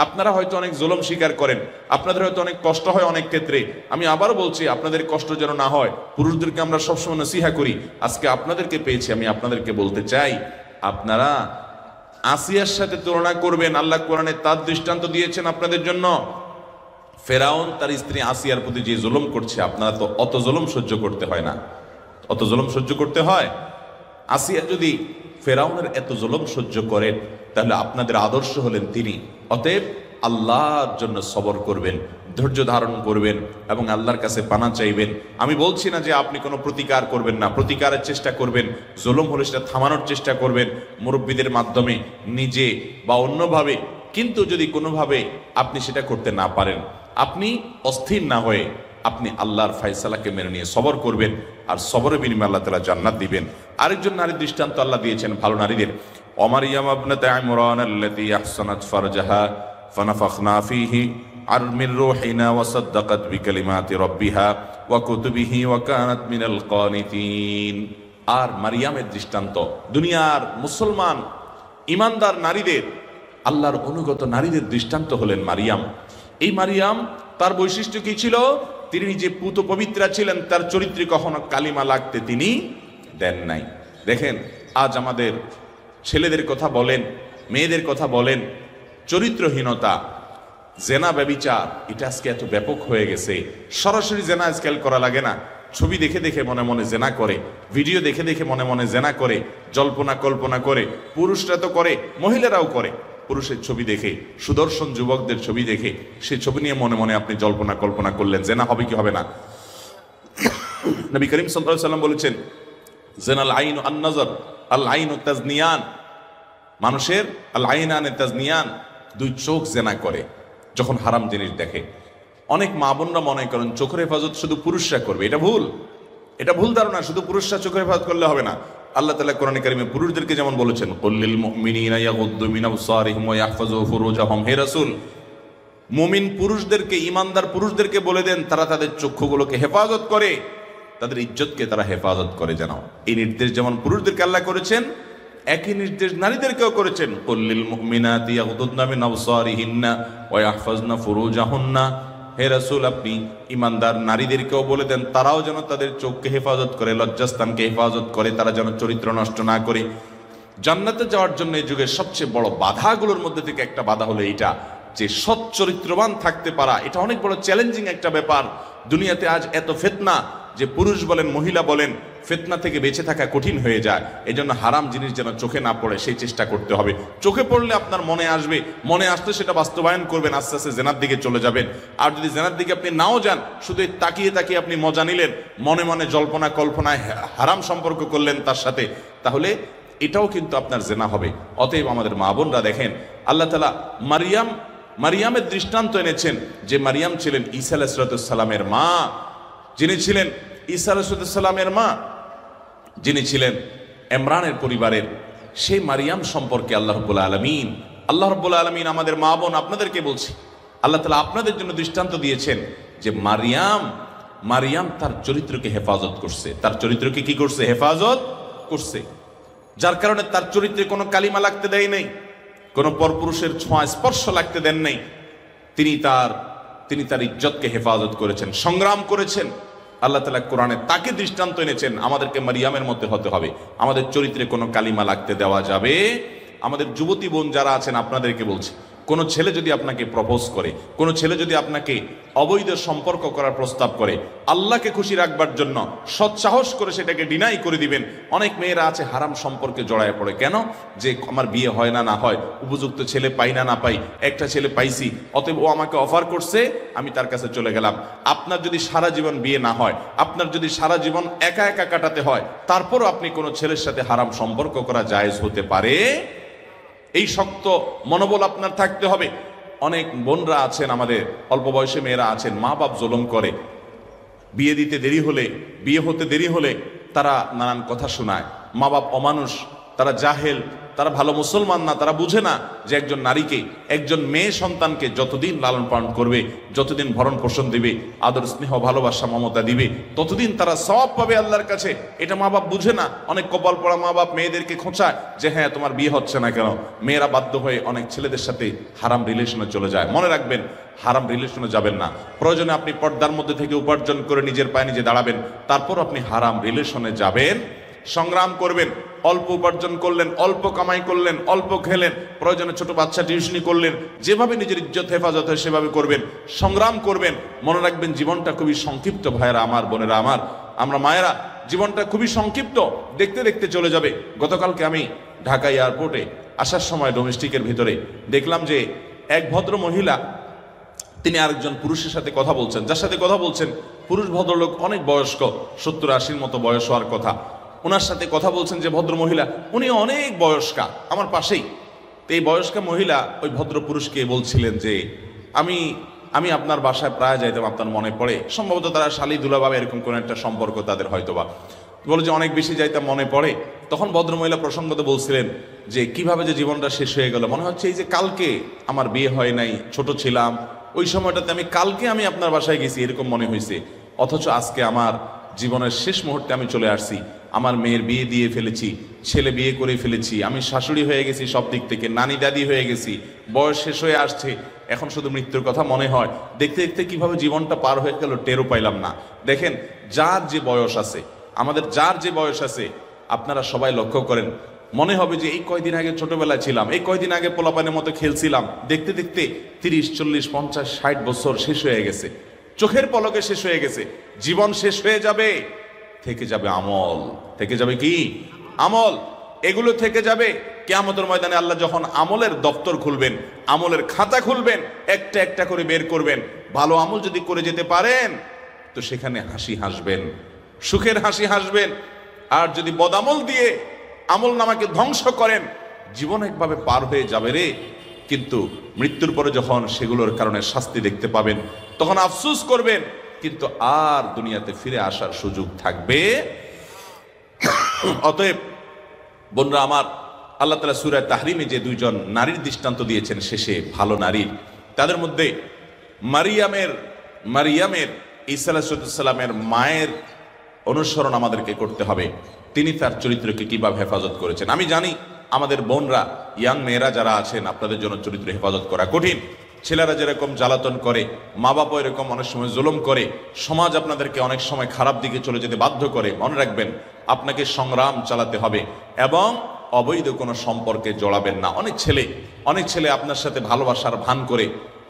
আপনারা হয়তো অনেক জুলুম স্বীকার করেন, আপনাদের হয়তো অনেক কষ্ট হয় অনেক ক্ষেত্রে। আমি আবারও বলছি, আপনাদের কষ্ট যেন না হয়। পুরুষদেরকে আমরা সবসময় নসিহা করি, আজকে আপনাদেরকে পেয়েছি, আমি আপনাদেরকে বলতে চাই, আপনারা আসিয়ার সাথে তুলনা করবেন। আল্লাহ কোরআনে তার দৃষ্টান্ত দিয়েছেন আপনাদের জন্য। ফেরাউন তার স্ত্রী আসিয়ার প্রতি যে জুলুম করছে, আপনারা তো অত জুলুম সহ্য করতে হয় না, অত জুলুম সহ্য করতে হয়? আসিয়া যদি ফেরাউনের এত জুলুম সহ্য করেন, তাহলে আপনাদের আদর্শ হলেন তিনি। অতএব আল্লাহর জন্য সবর করবেন, ধৈর্য ধারণ করবেন এবং আল্লাহর কাছে পানা চাইবেন। আমি বলছি না যে আপনি কোনো প্রতিকার করবেন না, প্রতিকারের চেষ্টা করবেন, জুলুম হলে সেটা থামানোর চেষ্টা করবেন মুরব্বীদের মাধ্যমে, নিজে বা অন্যভাবে। কিন্তু যদি কোনোভাবে আপনি সেটা করতে না পারেন, আপনি অস্থির না হয়ে আপনি আল্লাহর ফায়সালাকে মেনে নিয়ে সবর করবেন, আর সবরের বিনিময়ে আল্লাহ তাআলা জান্নাত দিবেন। আরেকজন নারীর দৃষ্টান্ত আল্লাহ দিয়েছেন ভালো নারীদের। ওমারিয়াম ইবনাত ইমরান আল্লাতী আহসানাত ফারজাহা ফানাফাখনা ফীহি মির রূহিনা ওয়া সাদ্দাকাত বিকালিমাতি রাব্বিহা ওয়া কুতুবিহি ওয়া কানাত মিনাল কানিতিন। আর মারিয়ামের দৃষ্টান্ত, দুনিয়ার মুসলমান ইমানদার নারীদের, আল্লাহর অনুগত নারীদের দৃষ্টান্ত হলেন মারিয়াম। এই মারিয়াম, তার বৈশিষ্ট্য কি ছিল? তিনি নিজে পুত পবিত্রা ছিলেন, তার চরিত্রে কখনো কালিমা লাগতে তিনি দেন নাই। দেখেন, আজ আমাদের ছেলেদের কথা বলেন, মেয়েদের কথা বলেন, চরিত্রহীনতা, জেনা ব্যভিচার, এটা আজকে এত ব্যাপক হয়ে গেছে। সরাসরি জেনা আজকাল করা লাগে না, ছবি দেখে দেখে মনে মনে জেনা করে, ভিডিও দেখে দেখে মনে মনে জেনা করে, জল্পনা কল্পনা করে। পুরুষরা তো করে, মহিলারাও করে। পুরুষের ছবি দেখে, সুদর্শন যুবকদের ছবি দেখে, সে ছবি নিয়ে মনে মনে আপনি জল্পনা কল্পনা করলেন, জেনা হবে কি হবে না? নবী করিম সাল্লাল্লাহু আলাইহি ওয়াসাল্লাম বলেছেন, জেনাল আইন আন নজর আল আইন তাজনিয়ান। মানুষের আল আইনান তাজনিয়ান, দুই চোখ জেনা করে যখন হারাম জিনিস দেখে। অনেক মা বোনরা মনে করেন চোখের হেফাজত শুধু পুরুষরা করবে, এটা ভুল। এটা ভুল ধারণা, শুধু পুরুষরা চোখের হেফাজত করলে হবে না। আল্লাহ তাআলা কোরআনে কারিমে পুরুষদেরকে যেমন বলেছেন, কুল্লিল মুমিনিনা ইয়াগুদ্দু মিন আবসারিহিম ওয়া ইয়াহফাযু ফুরুজাহুম, হে রাসূল, মুমিন পুরুষদেরকে, ইমানদার পুরুষদেরকে বলে দেন তারা তাদের চক্ষুগুলোকে হেফাজত করে, তাদের ইজ্জতকে তারা হেফাজত করে। যেন এই নির্দেশ যেমন পুরুষদেরকে আল্লাহ করেছেন, একই নির্দেশ নারীদেরকেও করেছেন। কুল্লিল মুমিনাতি ইয়াগুদ্দুনা মিন আবসারিহিন্না ওয়া ইয়াহফাযনা ফুরুজাহুন্না, হে রাসূল, আপনি ইমানদার নারীদেরকেও বলে দেন তারাও যেন তাদের চোখকে হেফাজত করে, লজ্জাস্থানকে হেফাজত করে, তারা যেন চরিত্র নষ্ট না করে। জান্নাতে যাওয়ার জন্য এই যুগের সবচেয়ে বড় বাধাগুলোর মধ্যে থেকে একটা বাধা হলো এইটা, যে সৎ চরিত্রবান থাকতে পারা। এটা অনেক বড় চ্যালেঞ্জিং একটা ব্যাপার। দুনিয়াতে আজ এত ফিতনা যে পুরুষ বলেন মহিলা বলেন, ফিতনা থেকে বেঁচে থাকা কঠিন হয়ে যায়। এই জন্য হারাম জিনিস যেন চোখে না পড়ে সেই চেষ্টা করতে হবে। চোখে পড়লে আপনার মনে আসবে, মনে আসলে সেটা বাস্তবায়ন করবেন, আস্তে আস্তে জেনার দিকে চলে যাবেন। আর যদি জেনার দিকে আপনি নাও যান, শুধু তাকিয়ে তাকিয়ে আপনি মজা নিলেন, মনে মনে জল্পনা কল্পনায় হারাম সম্পর্ক করলেন তার সাথে, তাহলে এটাও কিন্তু আপনার জেনা হবে। অতএব আমাদের মা বোনরা দেখেন, আল্লাহ তাআলা মারিয়ামের দৃষ্টান্ত এনেছেন, যে মারিয়াম ছিলেন ঈসা আলাইহিস সালামের মা, যিনি ছিলেন ঈসা আলাইহিস সালামের মা, যিনি ছিলেন ইমরানের পরিবারের। সেই মারিয়াম সম্পর্কে আল্লাহ রাব্বুল আলামিন আমাদের মা বোন আপনাদেরকে বলছি, আল্লাহ তাআলা আপনাদের জন্য দৃষ্টান্ত দিয়েছেন যে মারিয়াম তার চরিত্রকে হেফাজত করছে। তার চরিত্রকে কি করছে? হেফাজত করছে। যার কারণে তার চরিত্রে কোনো কালিমা লাগতে দেয় নাই, কোনো পরপুরুষের ছোঁয়া স্পর্শ লাগতে দেন নাই। তিনি তার ইজ্জতকে হেফাজত করেছেন, সংগ্রাম করেছেন। আল্লাহ তাআলা কোরআনে তাকে দৃষ্টান্ত এনেছেন, আমাদেরকে মারিয়ামের মধ্যে হতে হবে। আমাদের চরিত্রে কোনো কালিমা লাগতে দেওয়া যাবে। আমাদের যুবতী বোন যারা আছেন আপনাদেরকে বলছি, কোনো ছেলে যদি আপনাকে প্রপোজ করে, কোনো ছেলে যদি আপনাকে অবৈধ সম্পর্ক করার প্রস্তাব করে, আল্লাহকে খুশি রাখবার জন্য সৎসাহস করে সেটাকে ডিনাই করে দিবেন। অনেক মেয়েরা আছে হারাম সম্পর্কে জড়ায় পড়ে। কেন? যে আমার বিয়ে হয় না হয়, উপযুক্ত ছেলে পাই না পাই, একটা ছেলে পাইছি, অতএব ও আমাকে অফার করছে, আমি তার কাছে চলে গেলাম। আপনার যদি সারা জীবন বিয়ে না হয়, আপনার যদি সারা জীবন একা একা কাটাতে হয়, তারপরও আপনি কোনো ছেলের সাথে হারাম সম্পর্ক করা জায়েজ হতে পারে। এই শক্ত মনোবল আপনার থাকতে হবে। অনেক বোনরা আছেন, আমাদের অল্প বয়সে মেয়েরা আছেন, মা বাপ জুলুম করে, বিয়ে দিতে দেরি হলে, বিয়ে হতে দেরি হলে তারা নানান কথা শোনায়। মা বাপ অমানুষ, তারা জাহেল, তারা ভালো মুসলমান না, তারা বুঝে না যে একজন নারীকে, একজন মেয়ে সন্তানকে যতদিন লালন পালন করবে, যতদিন ভরণ পোষণ দিবে, আদর স্নেহ ভালোবাসা মমতা দিবে, ততদিন তারা সওয়াব পাবে আল্লাহর কাছে। এটা মা বাপ বুঝে না। অনেক কপাল পড়া মা বাপ মেয়েদেরকে খোঁচায় যে হ্যাঁ তোমার বিয়ে হচ্ছে না কেন। মেয়েরা বাধ্য হয়ে অনেক ছেলেদের সাথে হারাম রিলেশনে চলে যায়। মনে রাখবেন, হারাম রিলেশনে যাবেন না। প্রয়োজনে আপনি পর্দার মধ্যে থেকে উপার্জন করে নিজের পায়ে নিজে দাঁড়াবেন, তারপর আপনি হারাম রিলেশনে যাবেন, সংগ্রাম করবেন। অল্প উপার্জন করলেন, অল্প কামাই করলেন, অল্প খেলেন, প্রয়োজনে ছোট বাচ্চা টিউশনি করলেন, যেভাবে নিজের ইজ্জত হেফাজত হয় সেভাবে করবেন, সংগ্রাম করবেন। মনে রাখবেন জীবনটা খুবই সংক্ষিপ্ত ভাইয়েরা আমার, বোনেরা আমার, আমরা মায়েরা, জীবনটা খুবই সংক্ষিপ্ত, দেখতে দেখতে চলে যাবে। গতকালকে আমি ঢাকা এয়ারপোর্টে আসার সময় ডোমেস্টিকের ভিতরে দেখলাম যে এক ভদ্র মহিলা, তিনি আরেকজন পুরুষের সাথে কথা বলছেন। যার সাথে কথা বলছেন পুরুষ ভদ্রলোক, অনেক বয়স্ক, 70-80 মতো বয়স হওয়ার কথা। ওনার সাথে কথা বলছেন যে ভদ্র মহিলা, উনি অনেক বয়স্কা, আমার পাশেই। তো এই বয়স্কা মহিলা ওই ভদ্র পুরুষকে বলছিলেন যে আমি আপনার বাসায় প্রায় যাইতাম, আপনার মনে পড়ে। সম্ভবত তারা শালি দুলাভাবে এরকম কোনো একটা সম্পর্ক তাদের হয়তোবা। বলে যে অনেক বেশি যাইতাম, মনে পড়ে। তখন ভদ্রমহিলা প্রসঙ্গত বলছিলেন যে কিভাবে যে জীবনটা শেষ হয়ে গেল। মনে হচ্ছে এই যে কালকে আমার বিয়ে হয় নাই, ছোট ছিলাম, ওই সময়টাতে কালকে আমি আপনার বাসায় গেছি, এরকম মনে হয়েছে। অথচ আজকে আমার জীবনের শেষ মুহূর্তে আমি চলে আসছি। আমার মেয়ের বিয়ে দিয়ে ফেলেছি, ছেলে বিয়ে করে ফেলেছি, আমি শাশুড়ি হয়ে গেছি, সব দিক থেকে নানি দাদি হয়ে গেছি, বয়স শেষ হয়ে আসছে, এখন শুধু মৃত্যুর কথা মনে হয়। দেখতে দেখতে কিভাবে জীবনটা পার হয়ে গেল টেরও পাইলাম না। দেখেন, যার যে বয়স আছে, আমাদের যার যে বয়স আছে, আপনারা সবাই লক্ষ্য করেন, মনে হবে যে এই কয়দিন আগে ছোটবেলায় ছিলাম, এই কয়দিন আগে পোলাপানের মতো খেলছিলাম। দেখতে দেখতে 30, 40, 50, 60 বছর শেষ হয়ে গেছে, চোখের পলকে শেষ হয়ে গেছে। জীবন শেষ হয়ে যাবে, থেকে যাবে আমল, থেকে যাবে কি আমল, এগুলো থেকে যাবে। কিয়ামতের ময়দানে আল্লাহ যখন আমলের দপ্তর খুলবেন, আমলের খাতা খুলবেন, একটা একটা করে বের করবেন। ভালো আমল যদি করে যেতে পারেন তো সেখানে হাসি হাসবেন, সুখের হাসি হাসবেন। আর যদি বদামল দিয়ে আমল নামাকে ধ্বংস করেন, জীবন একভাবে পার হয়ে যাবে রে। কিন্তু মৃত্যুর পরে যখন সেগুলোর কারণে শাস্তি দেখতে পাবেন, তখন আফসোস করবেন, কিন্তু আর দুনিয়াতে ফিরে আসার সুযোগ থাকবে। অতএব বোনরা আমার, আল্লাহ তাআলা সূরা তাহরিমে যে দুইজন নারীর দৃষ্টান্ত দিয়েছেন শেষে, ভালো নারীর, তাদের মধ্যে মারিয়ামের ঈসা আলাইহিস সালামের মায়ের অনুসরণ আমাদেরকে করতে হবে। তিনি তার চরিত্রকে কিভাবে হেফাজত করেছেন। আমি জানি আমাদের বোনরা, ইয়াং মেয়েরা যারা আছেন, আপনাদের জন্য চরিত্র হেফাজত করা কঠিন। ছেলেরা যেরকম জ্বালাতন করে, মা বাবা এরকম অনেক সময় জুলুম করে, সমাজ আপনাদেরকে অনেক সময় খারাপ দিকে চলে যেতে বাধ্য করে। মনে রাখবেন, আপনাকে সংগ্রাম চালাতে হবে এবং অবৈধ কোনো সম্পর্কে জড়াবেন না। অনেক ছেলে আপনার সাথে ভালোবাসার ভান করে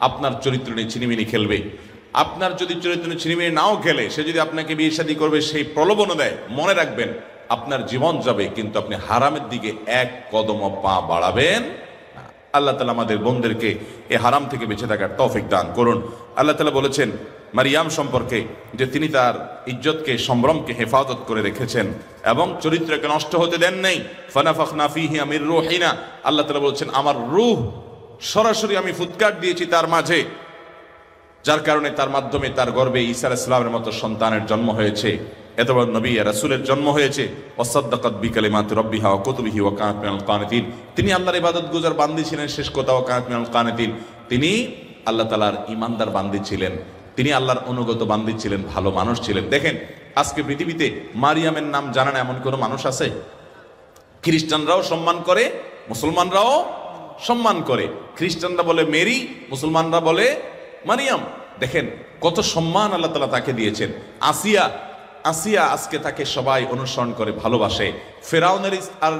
আপনার চরিত্র নিয়ে ছিনিমিনি খেলবে। আপনার যদি চরিত্র নিয়ে ছিনিমিনি নাও খেলে, সে যদি আপনাকে বিয়ে শাদী করবে সেই প্রলোভনও দেয়, মনে রাখবেন আপনার জীবন যাবে, কিন্তু আপনি হারামের দিকে এক কদমও পা বাড়াবেন না। আল্লাহ তাআলা আমাদের বোনদেরকে এই হারাম থেকে বেঁচে থাকার তৌফিক দান করুন। আল্লাহ তাআলা বলেছেন মারিয়াম সম্পর্কে যে তিনি তার ইজ্জতকে, সম্ভ্রমকে হেফাজত করে রেখেছেন এবং চরিত্রকে নষ্ট হতে দেন নাই। ফানাফাখনা ফিহি মির রূহিনা, আল্লাহ তাআলা বলেছেন আমার রূহ সরাসরি আমি ফুৎকার দিয়েছি তার মাঝে, যার কারণে তার মাধ্যমে তার গর্ভে ঈসা আলাইহিস সালামের মতো সন্তানের জন্ম হয়েছে, এত বড় নবী রাসূলের জন্ম হয়েছে। ওয়াসাদ্দাকাত বিকালিমাতি রাব্বিহা ওয়া কুতুবিহি ওয়া কানাত মিনাল কানিতিন, তিনি আল্লাহর ইবাদতগুজার বান্দী ছিলেন। শেষ কথা, ওয়া কানাত মিনাল কানিতিন, তিনি আল্লাহ তাআলার ঈমানদার বান্দী ছিলেন, তিনি আল্লাহর অনুগত বান্দী ছিলেন, ভালো মানুষ ছিলেন। দেখেন, আজকে পৃথিবীতে মারিয়ামের নাম জানা না এমন কোনো মানুষ আছে? খ্রিস্টানরাও সম্মান করে, মুসলমানরাও সম্মান করে। খ্রিস্টানরা বলে মেরি, মুসলমানরা বলে মারিয়াম। দেখেন কত সম্মান আল্লাহ তাআলা তাকে দিয়েছেন। আসিয়া আজকে তাকে সবাই অনুসরণ করে, ভালোবাসে। ফেরাউনের আর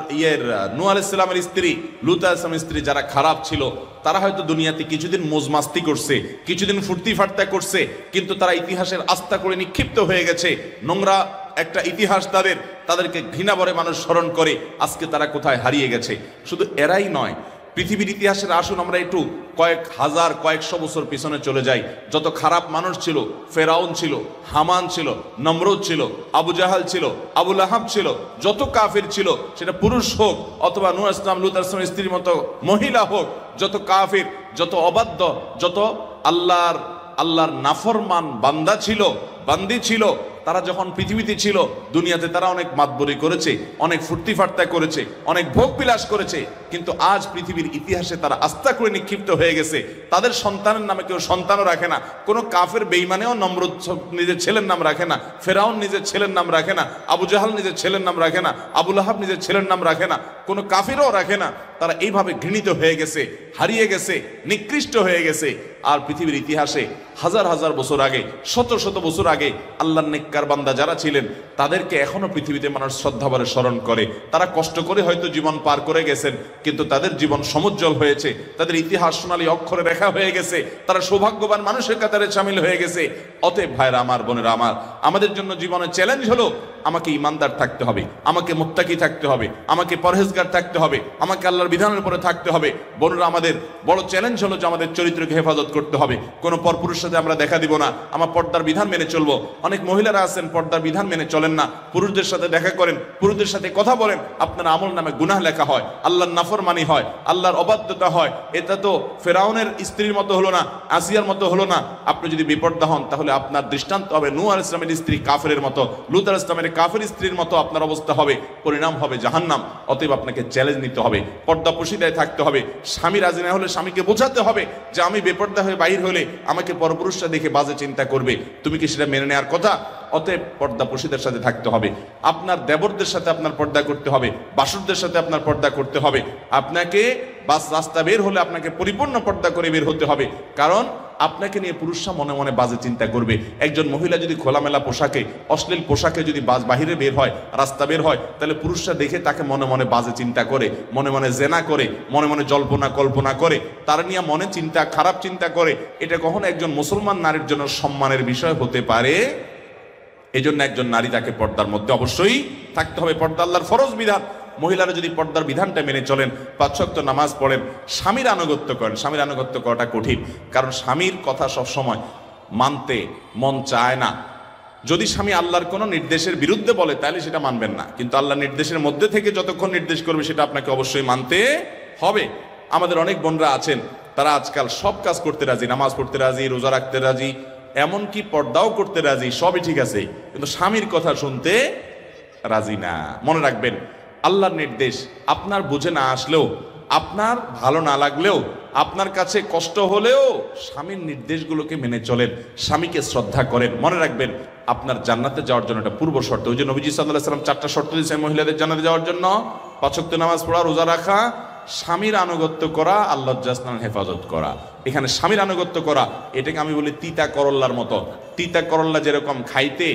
নূহ আলাইহিস সালামের স্ত্রী, লূত আলাইহিস সালামের স্ত্রী যারা খারাপ ছিল, তারা হয়তো দুনিয়াতে কিছুদিন মজমাস্তি করছে, কিছুদিন ফুর্তি ফার্তা করছে, কিন্তু তারা ইতিহাসের আস্থা করে নিক্ষিপ্ত হয়ে গেছে। নোংরা একটা ইতিহাস তাদেরকে ঘৃণা ভরে মানুষ স্মরণ করে। আজকে তারা কোথায় হারিয়ে গেছে। শুধু এরাই নয়, পৃথিবীর ইতিহাসের আসুন আমরা একটু কয়েক হাজার, কয়েকশো বছর পিছনে চলে যাই। যত খারাপ মানুষ ছিল, ফেরাউন ছিল, হামান ছিল, নমরুদ ছিল, আবু জাহাল ছিল, আবু লাহাব ছিল, যত কাফির ছিল, সেটা পুরুষ হোক অথবা নূহ আলাইহিস সালাম, লূত আলাইহিস সালামের স্ত্রীর মতো মহিলা হোক, যত কাফির, যত অবাধ্য, যত আল্লাহর নাফরমান বান্দা ছিল, বান্দি ছিল, তারা যখন পৃথিবীতে ছিল দুনিয়াতে তারা অনেক মাতবরি করেছে, অনেক ফুর্তি ফার্তা করেছে, অনেক ভোগ বিলাস করেছে, কিন্তু আজ পৃথিবীর ইতিহাসে তারা আস্থা করে নিক্ষিপ্ত হয়ে গেছে। তাদের সন্তানের নামে কেউ সন্তানও রাখে না, কোনো কাফের বেঈমানেও নমরুদ নিজের ছেলের নাম রাখে না, ফেরাউন নিজের ছেলের নাম রাখে না, আবু জাহাল নিজের ছেলের নাম রাখে না, আবু লাহাব নিজের ছেলের নাম রাখে না, কোনো কাফিরও রাখে না। তারা এইভাবে ঘৃণিত হয়ে গেছে, হারিয়ে গেছে, নিকৃষ্ট হয়ে গেছে। আর পৃথিবীর ইতিহাসে হাজার হাজার বছর আগে, শত শত বছর আগে আল্লাহর নেককার বান্দা যারা ছিলেন তাদেরকে এখনো পৃথিবীতে মানুষ শ্রদ্ধাভরে স্মরণ করে। তারা কষ্ট করে হয়তো জীবন পার করে গেছেন, কিন্তু তাদের জীবন সমুজ্জ্বল হয়েছে, তাদের ইতিহাস সোনালী অক্ষরে লেখা হয়ে গেছে, তারা সৌভাগ্যবান মানুষের কাতারে শামিল হয়ে গেছে। অতএব ভাইরা আমার, বোনেরা আমার, আমাদের জন্য জীবনের চ্যালেঞ্জ হলো আমাকে ইমানদার থাকতে হবে, আমাকে মুত্তাকি থাকতে হবে, আমাকে পরহেজগার থাকতে হবে, আমাকে আল্লাহর বিধানের উপরে থাকতে হবে। বোনেরা, আমাদের বড় চ্যালেঞ্জ হলো যে আমাদের চরিত্রকে হেফাজত করতে হবে। কোনো পরপুরুষের সাথে আমরা দেখা দিব না, আমার পর্দার বিধান মেনে চলবো। অনেক মহিলারা আছেন পর্দার বিধান মেনে চলেন না, পুরুষদের সাথে দেখা করেন, পুরুষদের সাথে কথা বলেন, আপনার আমল নামে গুনাহ লেখা হয়, আল্লাহর নাফরমানি হয়, আল্লাহর অবাধ্যতা হয়। এটা তো ফেরাউনের স্ত্রীর মতো হলো না, আসিয়ার মতো হলো না। আপনি যদি বিপর্দা হন তাহলে আপনার দৃষ্টান্ত হবে নূহ আলাইহিস সালামের স্ত্রী কাফেরের মতো, লূত আলাইহিস সালামের কাফের স্ত্রীর মতো আপনার অবস্থা হবে, পরিণাম হবে জাহান্নাম। অতএব আপনাকে চ্যালেঞ্জ নিতে হবে, পর্দাপোশিদায় থাকতে হবে। স্বামী রাজি না হলে স্বামীকে বোঝাতে হবে যে আমি বেপর্দা হয়ে বাইর হলে আমাকে পরপুরুষরা দেখে বাজে চিন্তা করবে, তুমি কি সেটা মেনে নেওয়ার কথা? অতএব পর্দাপোশীদের সাথে থাকতে হবে, আপনার দেবরদের সাথে আপনার পর্দা করতে হবে, বাসুরদের সাথে আপনার পর্দা করতে হবে। আপনাকে বাস রাস্তা বের হলে আপনাকে পরিপূর্ণ পর্দা করে বের হতে হবে, কারণ আপনাকে নিয়ে পুরুষরা মনে মনে বাজে চিন্তা করবে। একজন মহিলা যদি খোলামেলা পোশাকে, অশ্লীল পোশাকে যদি বাহিরে বের হয়, রাস্তা বের হয়, তাহলে পুরুষরা দেখে তাকে মনে মনে বাজে চিন্তা করে, মনে মনে জেনা করে, মনে মনে জল্পনা কল্পনা করে, তার নিয়ে মনে চিন্তা, খারাপ চিন্তা করে। এটা কখনো একজন মুসলমান নারীর জন্য সম্মানের বিষয় হতে পারে? এই জন্য একজন নারী তাকে পর্দার মধ্যে অবশ্যই থাকতে হবে। পর্দা আল্লাহর ফরজ বিধান। মহিলারা যদি পর্দার বিধানটা মেনে চলেন, 5 ওয়াক্ত নামাজ পড়েন, স্বামীর আনুগত্য করেন। স্বামীর আনুগত্য করাটা কঠিন, কারণ স্বামীর কথা সব সময় মানতে মন চায় না। যদি স্বামী আল্লাহর কোনো নির্দেশের বিরুদ্ধে বলে তাহলে সেটা মানবেন না, কিন্তু আল্লাহর নির্দেশের মধ্যে থেকে যতক্ষণ নির্দেশ করবে সেটা আপনাকে অবশ্যই মানতে হবে। আমাদের অনেক বোনরা আছেন, তারা আজকাল সব কাজ করতে রাজি, নামাজ পড়তে রাজি, রোজা রাখতে রাজি, এমনকি পর্দাও করতে রাজি, সবই ঠিক আছে, কিন্তু স্বামীর কথা শুনতে রাজি না। মনে রাখবেন, আল্লাহর নির্দেশ আপনার বুঝে না আসলেও, আপনার ভালো না লাগলেও, আপনার কাছে কষ্ট হলেও স্বামীর নির্দেশগুলোকে মেনে চলেন, স্বামীকে শ্রদ্ধা করেন। মনে রাখবেন, আপনার জান্নাতে যাওয়ার জন্য এটা পূর্ব শর্ত। ওই যে নবীজি সাল্লাল্লাহু আলাইহি ওয়াসাল্লাম 4টা শর্ত দিয়েছেন মহিলাদের জান্নাতে যাওয়ার জন্য: 5 ওয়াক্ত নামাজ পড়া, রোজা রাখা, স্বামীর আনুগত্য করা, আল্লাহর জান্নাতের হেফাজত করা। এখানে স্বামীর আনুগত্য করা, এটাকে আমি বলি তিতা করল্লার মতো। তিতা করল্লা যেরকম খাইতে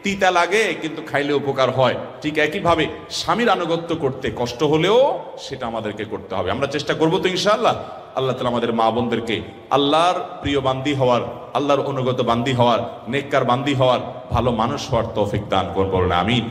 তিতা লাগে কিন্তু খাইলে উপকার হয়, ঠিক একইভাবে স্বামীর আনুগত্য করতে কষ্ট হলেও সেটা আমাদেরকে করতে হবে। আমরা চেষ্টা করবো তো ইনশাআল্লাহ। আল্লাহ তাআলা আমাদের মা বোনদেরকে আল্লাহর প্রিয় বান্দি হওয়ার, আল্লাহর অনুগত বান্দি হওয়ার, নেককার বান্দি হওয়ার, ভালো মানুষ হওয়ার তৌফিক দান করুন, আমিন।